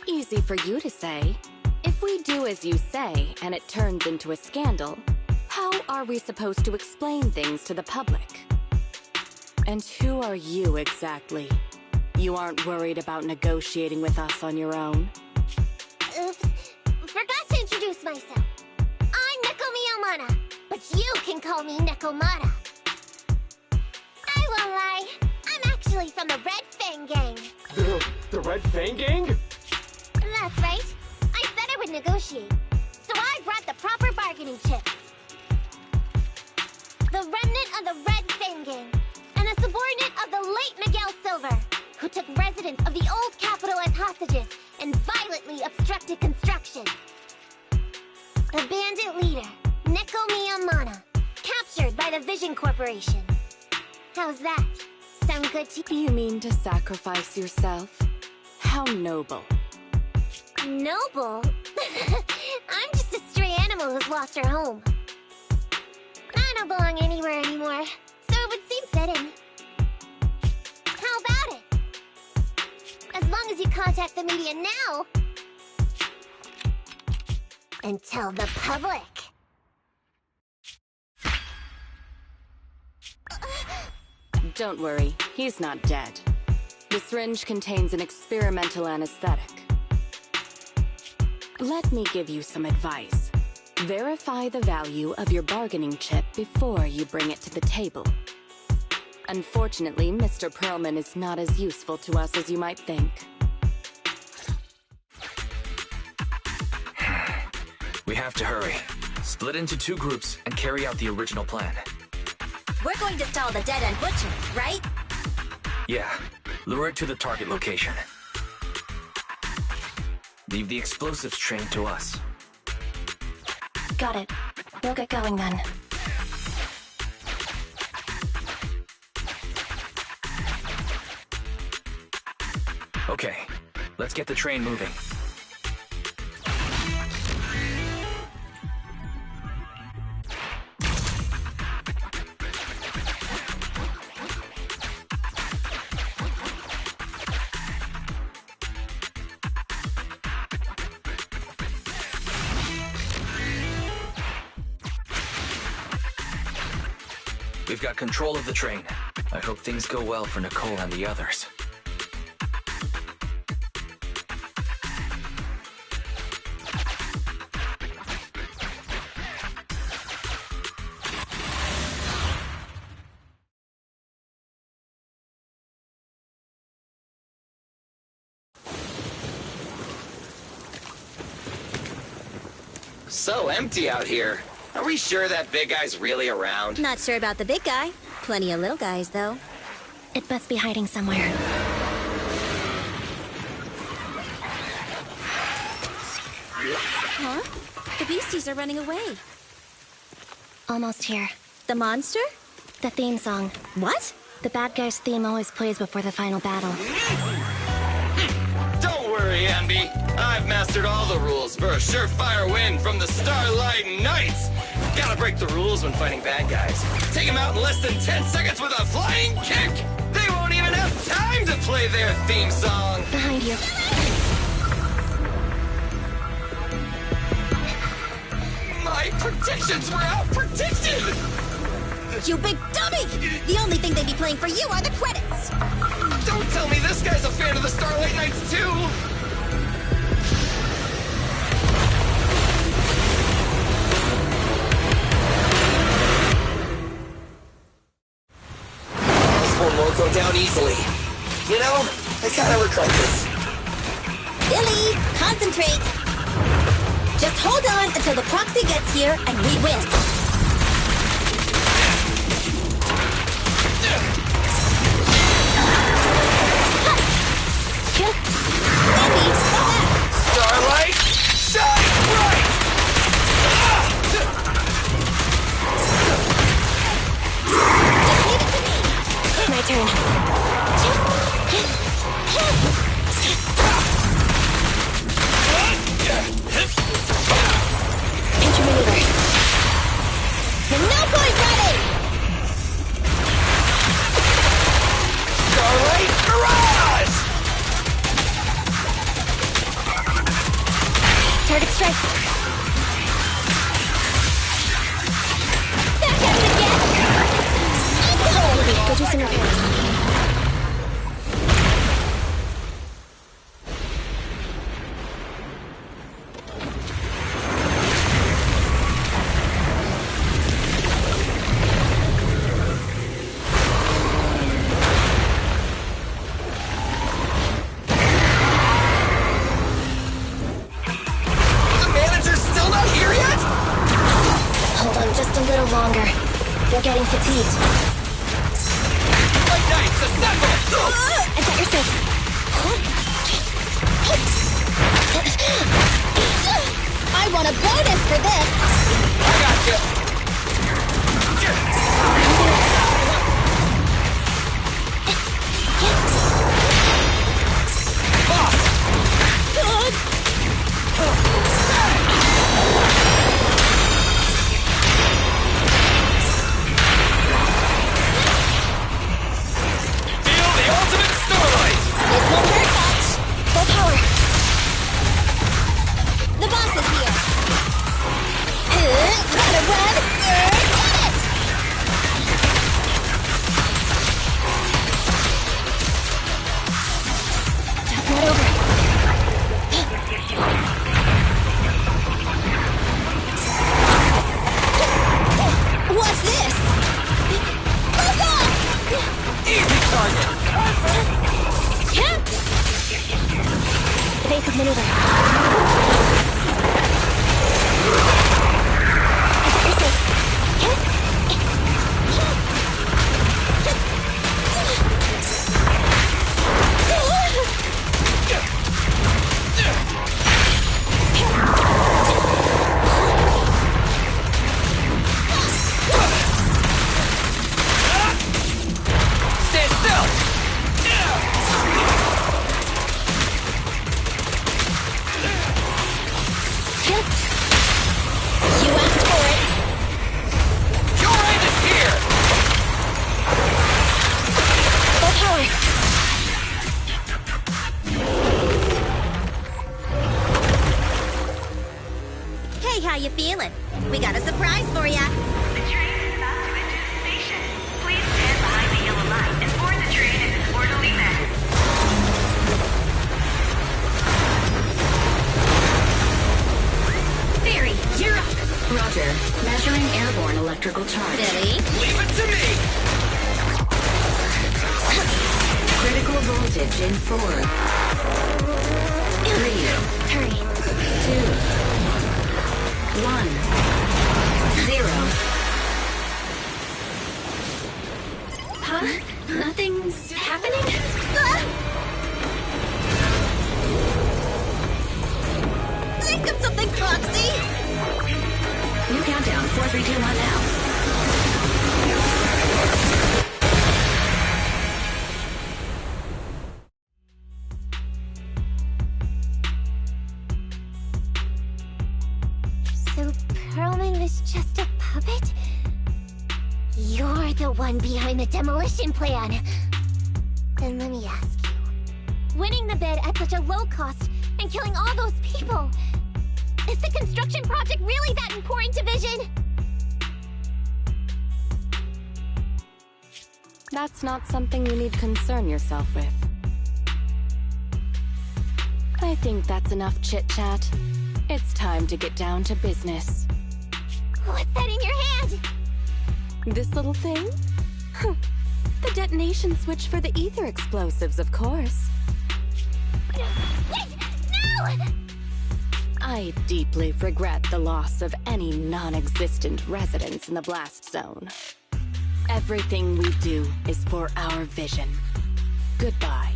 Easy for you to say. If we do as you say, and it turns into a scandal, how are we supposed to explain things to the public? And who are you exactly? You aren't worried about negotiating with us on your own? Oops. Forgot to introduce myself. I'm Neko Miyamata, but you can call me Nekomata. I won't lie. I'm actually from the Red Fang Gang. The Red Fang Gang? That's right. I said I would negotiate, so I brought the proper bargaining chips. The remnant of the Red Fang Gang, and a subordinate of the late Miguel Silver, who took residents of the old capital as hostages and violently obstructed construction. The bandit leader, Neko Miyamata, captured by the Vision Corporation. How's that? Sound good to you? You mean to sacrifice yourself? How noble. Noble? I'm just a stray animal who's lost her home. I don't belong anywhere anymore, so it would seem fitting. How about it? As long as you contact the media now and tell the public. Don't worry, he's not dead. The syringe contains an experimental anesthetic. Let me give you some advice. Verify the value of your bargaining chip before you bring it to the table. Unfortunately, Mr. Perlman is not as useful to us as you might think. We have to hurry. Split into 2 groups and carry out the original plan. We're going to stall the dead-end butcher, right? Yeah. Lure it to the target location. Leave the explosives train to us. Got it. We'll get going then. Okay, let's get the train moving. We've got control of the train. I hope things go well for Nicole and the others. So empty out here. Are we sure that big guy's really around? Not sure about the big guy. Plenty of little guys, though. It must be hiding somewhere. Huh? The beasties are running away. Almost here. The monster? The theme song. What? The bad guy's theme always plays before the final battle. Don't worry, Ambi. I've mastered all the rules for a surefire win from the Starlight Knights. Gotta break the rules when fighting bad guys. Take them out in less than 10 seconds with a flying kick. They won't even have time to play their theme song. Behind you. My predictions were out-predicted! You big dummy! The only thing they'd be playing for you are the credits! Don't tell me this guy's a fan of the Starlight Knights, too! This one won't go down easily. You know, I kind of regret this. Billy, concentrate! Just hold on until the proxy gets here and we win. Starlight, shine bright! My turn. Pinch your maneuver. Back at it again! Go do some repairs. They're getting fatigued. White Knights, assemble! I got your six. I want a bonus for this! I gotcha! How you feeling? We got a surprise for ya. The train is about to enter the station. Please stand behind the yellow light and board the train in an orderly manner. Theory, you're up. Roger. Measuring airborne electrical charge. Billy? Leave it to me! Critical voltage in 4. 3. Hurry. 2. 1. 0. Huh? Nothing's happening? Think of something, Foxy! New countdown, 4, 3, 2, 1 now. So Pearlman was just a puppet? You're the one behind the demolition plan. Then let me ask you. Winning the bid at such a low cost and killing all those people. Is the construction project really that important to Vision? That's not something you need to concern yourself with. I think that's enough chit-chat. It's time to get down to business. What's that in your hand? This little thing? The detonation switch for the ether explosives, of course. Wait! No! I deeply regret the loss of any non-existent residents in the blast zone. Everything we do is for our vision. Goodbye.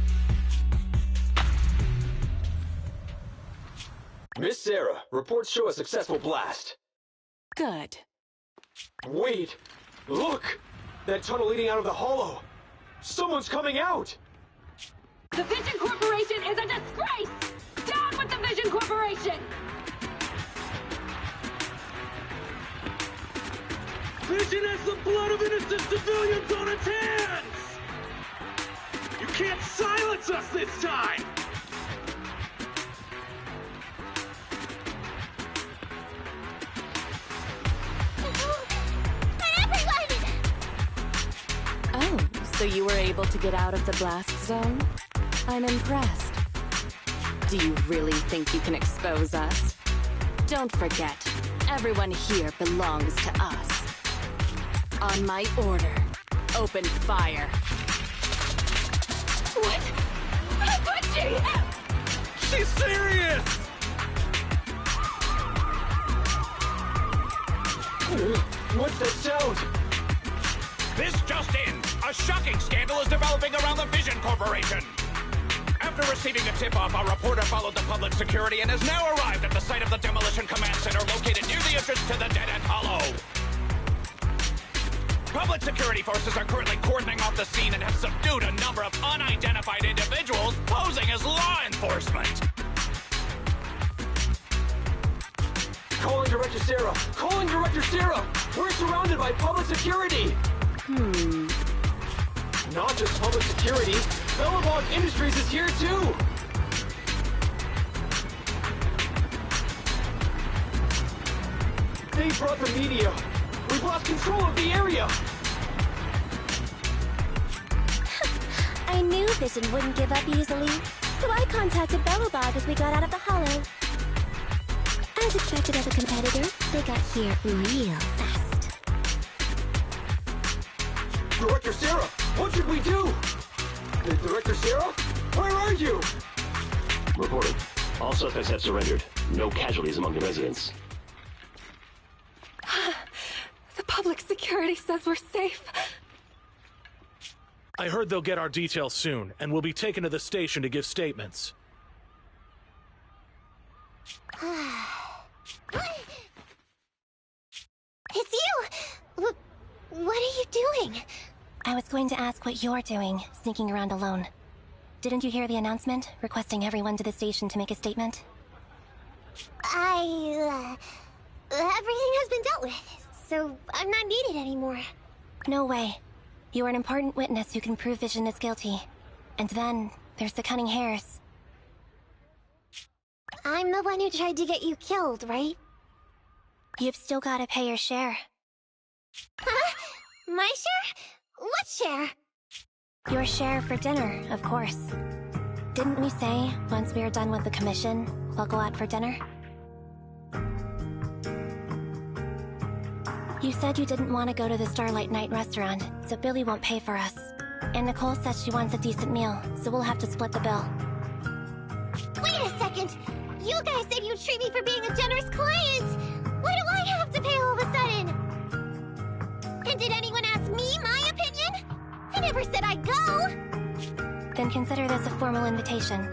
Miss Sarah, reports show a successful blast. Good. Wait! Look! That tunnel leading out of the hollow! Someone's coming out! The Vision Corporation is a disgrace! Down with the Vision Corporation! Vision has the blood of innocent civilians on its hands! You can't silence us this time! So you were able to get out of the blast zone? I'm impressed. Do you really think you can expose us? Don't forget, everyone here belongs to us. On my order, open fire. What? How could she? She's serious! What's that sound? This just in! A shocking scandal is developing around the Vision Corporation! After receiving a tip-off, our reporter followed the public security and has now arrived at the site of the Demolition Command Center located near the entrance to the Dead End Hollow. Public security forces are currently cordoning off the scene and have subdued a number of unidentified individuals posing as law enforcement. Calling Director Sarah! Calling Director Sarah! We're surrounded by public security! Not just public security, Belobog Industries is here too! They brought the media! We've lost control of the area! I knew Vision wouldn't give up easily, so I contacted Belobog as we got out of the hollow. As expected of a competitor, they got here real fast. Director Sarah, what should we do? Director Sarah? Where are you? Reporting. All suspects have surrendered. No casualties among the residents. The public security says we're safe. I heard they'll get our details soon, and we'll be taken to the station to give statements. It's you! What are you doing? I was going to ask what you're doing, sneaking around alone. Didn't you hear the announcement, requesting everyone to the station to make a statement? Everything has been dealt with, so I'm not needed anymore. No way. You are an important witness who can prove Vision is guilty. And then, there's the Cunning Hares. I'm the one who tried to get you killed, right? You've still gotta pay your share. Huh? My share? What share? Your share for dinner, of course. Didn't we say, once we are done with the commission, we'll go out for dinner? You said you didn't want to go to the Starlight Night restaurant, so Billy won't pay for us. And Nicole says she wants a decent meal, so we'll have to split the bill. Wait a second! You guys said you'd treat me for being a generous client! Why do I have to pay all of a sudden? And did anyone ask me my opinion? I never said I'd go! Then consider this a formal invitation.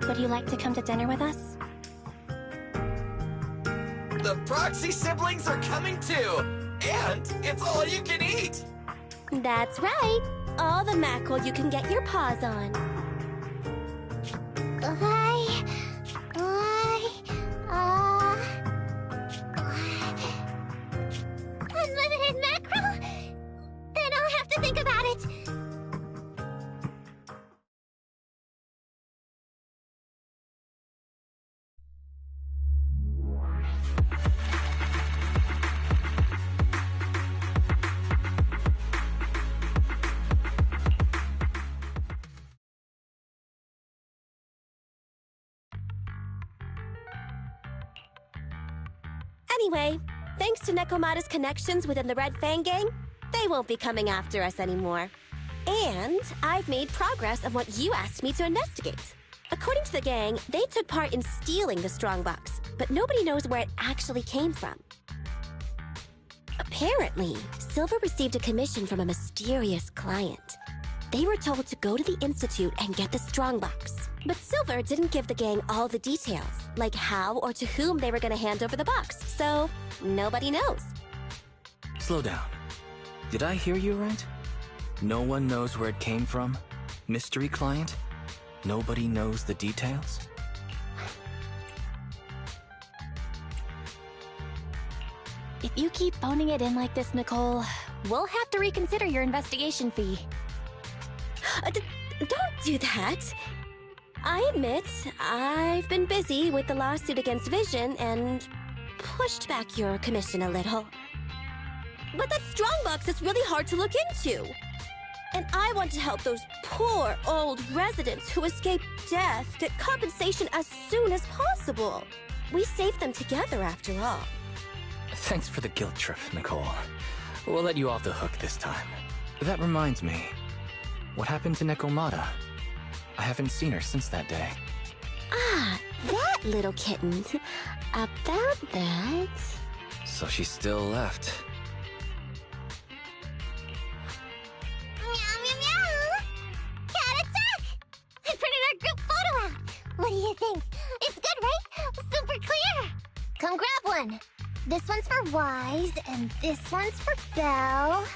Would you like to come to dinner with us? The Proxy siblings are coming too! And it's all you can eat! That's right! All the mackerel you can get your paws on. Unlimited mackerel? Then I'll have to think about it. Anyway, thanks to Nekomata's connections within the Red Fang gang, they won't be coming after us anymore. And I've made progress on what you asked me to investigate. According to the gang, they took part in stealing the Strongbox, but nobody knows where it actually came from. Apparently, Silver received a commission from a mysterious client. They were told to go to the Institute and get the Strongbox. But Silver didn't give the gang all the details, like how or to whom they were going to hand over the box, so nobody knows. Slow down. Did I hear you right? No one knows where it came from? Mystery client? Nobody knows the details? If you keep phoning it in like this, Nicole, we'll have to reconsider your investigation fee. Don't do that. I admit, I've been busy with the lawsuit against Vision and pushed back your commission a little. But that Strongbox is really hard to look into. And I want to help those poor old residents who escaped death get compensation as soon as possible. We saved them together after all. Thanks for the guilt trip, Nicole. We'll let you off the hook this time. That reminds me. What happened to Nekomata? I haven't seen her since that day. Ah, that little kitten. About that... So she still left. Meow, meow, meow! Cat attack! I printed our group photo out! What do you think? It's good, right? Super clear! Come grab one! This one's for Wise, and this one's for Belle.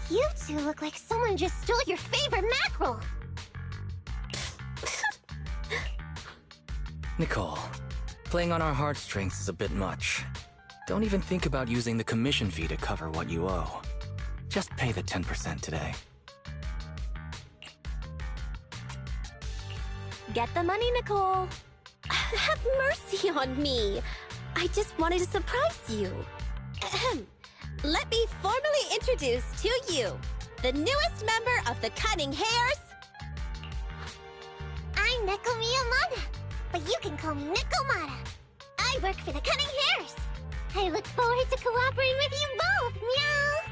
You two look like someone just stole your favorite mackerel! Nicole, playing on our heartstrings is a bit much. Don't even think about using the commission fee to cover what you owe. Just pay the 10% today. Get the money, Nicole. Have mercy on me. I just wanted to surprise you. Ahem. Let me formally introduce to you the newest member of the Cunning Hares. I'm Neko Miyamada, but you can call me Nekomata. I work for the Cunning Hares. I look forward to cooperating with you both, meow!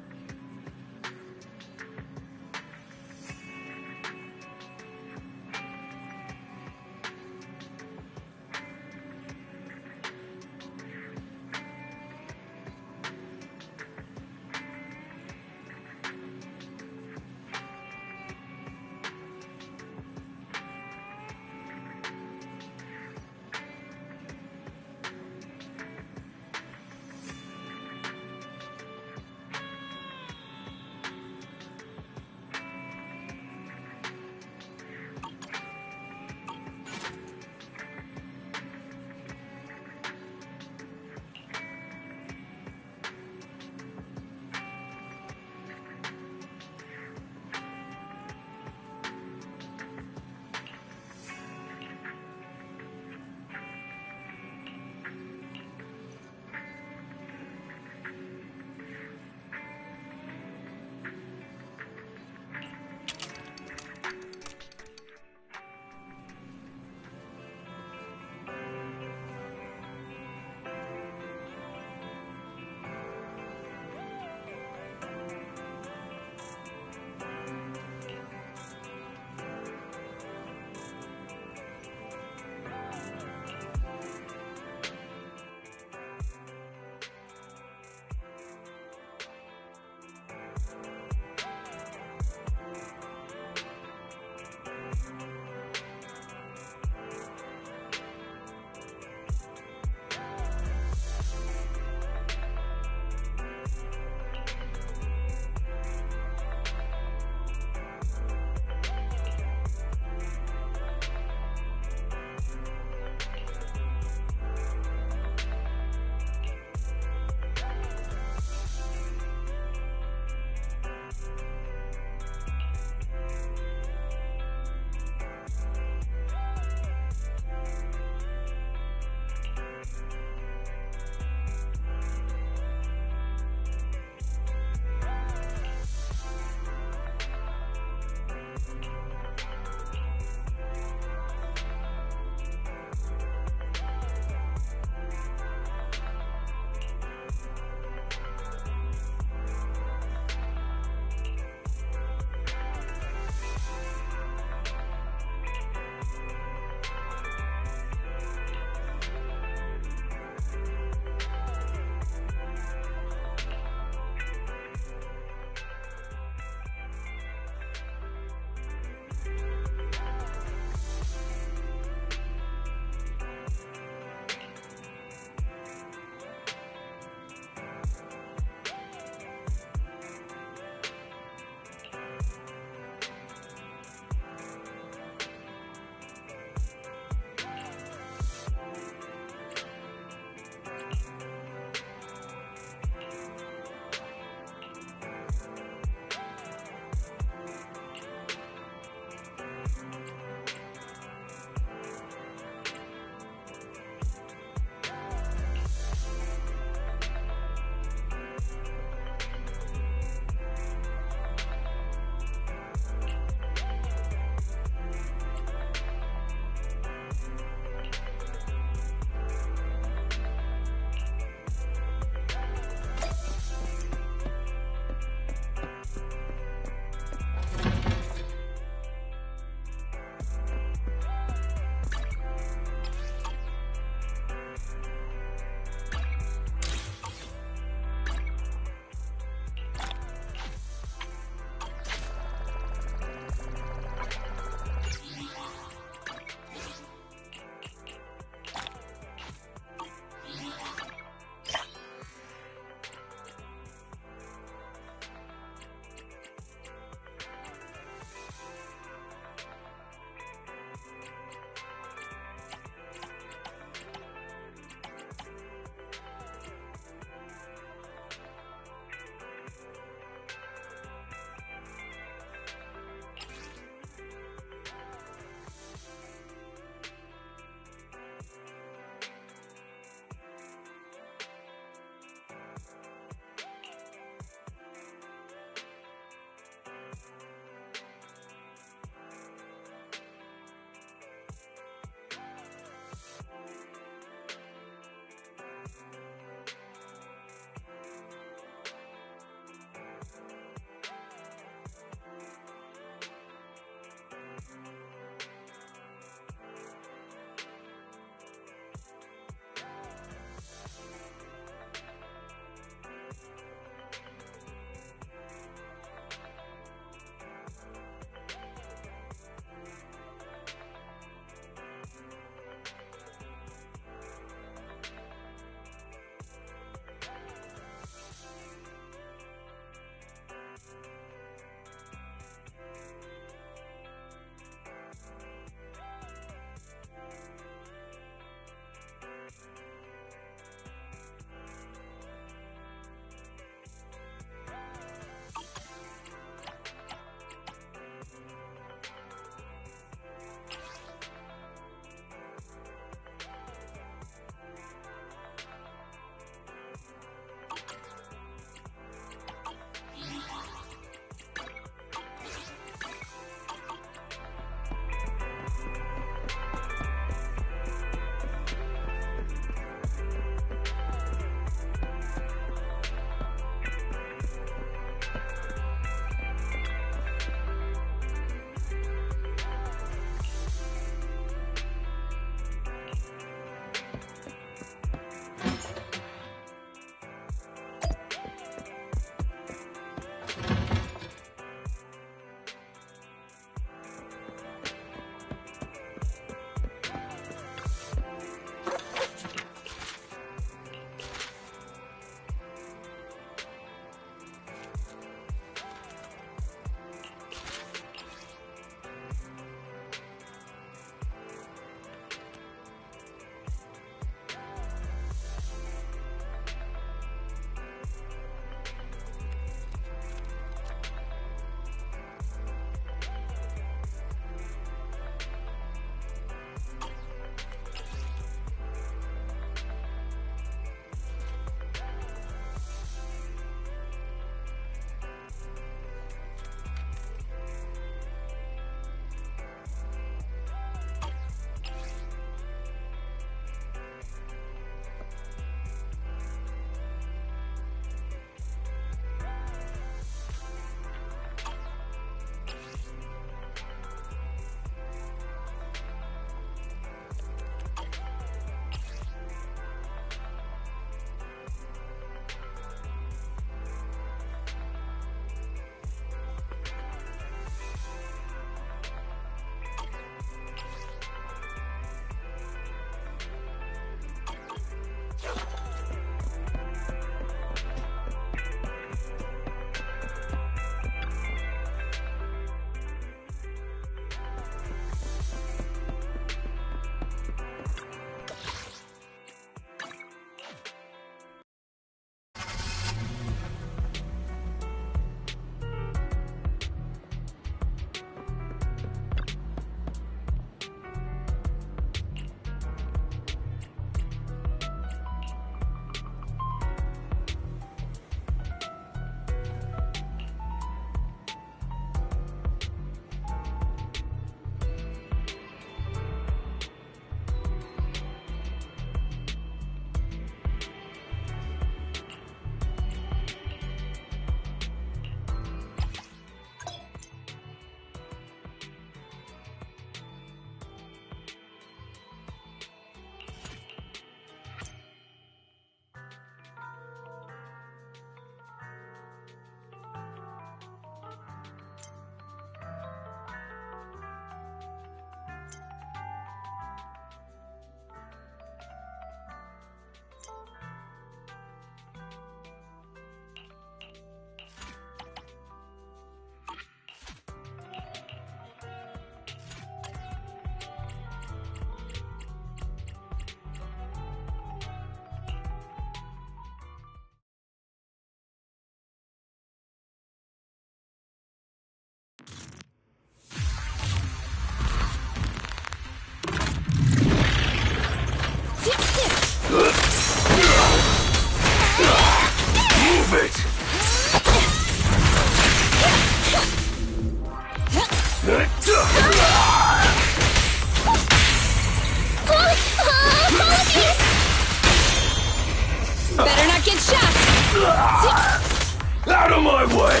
Out of my way!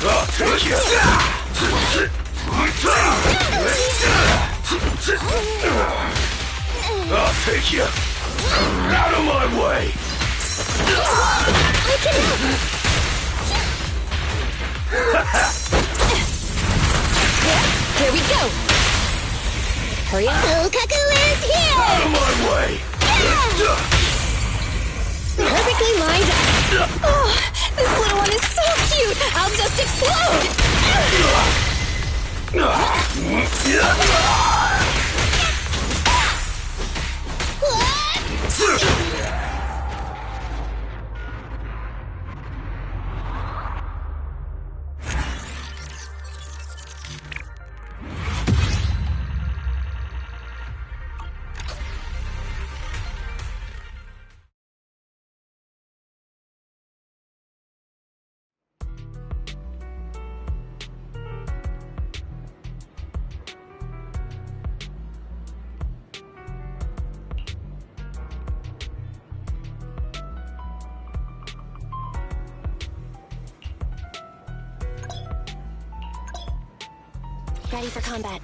I'll take you! I'll take you! Out of my way! Here we go! Hurry up! Fukaku is here! Out of my way! Perfectly lined up! Oh, this little one is so cute! I'll just explode! Ready for combat.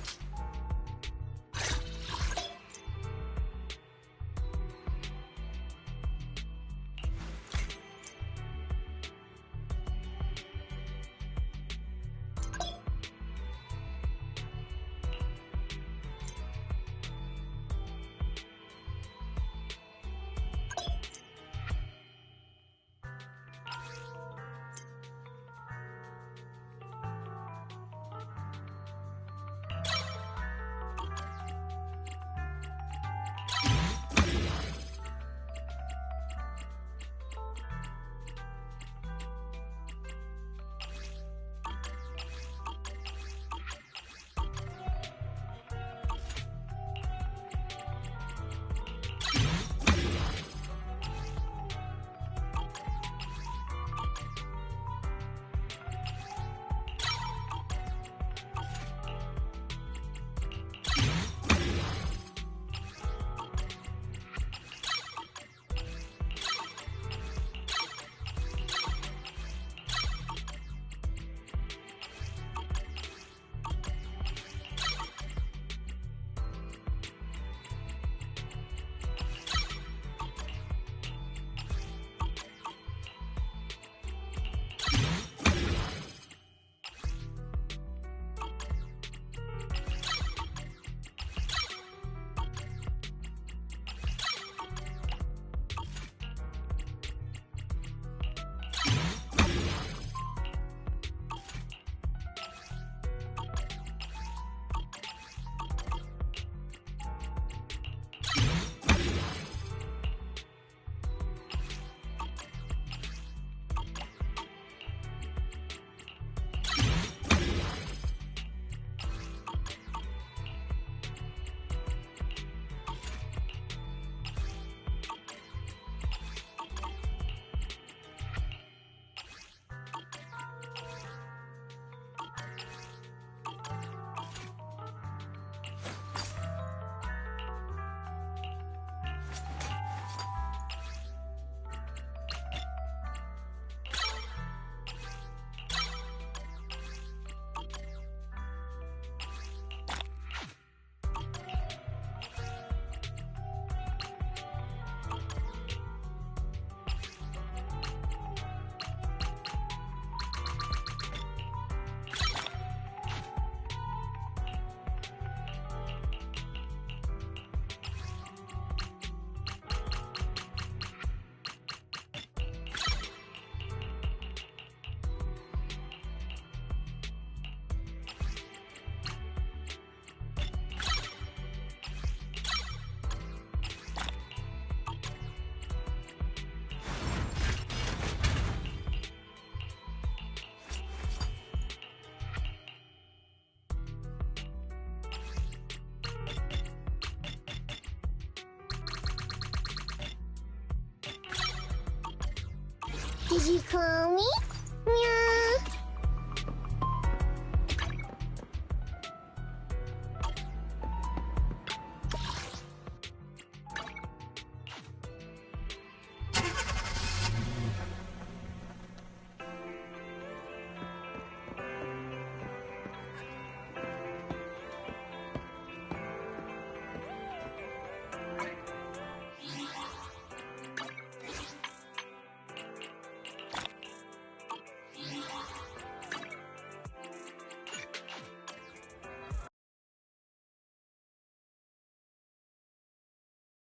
Did you call me? Meow.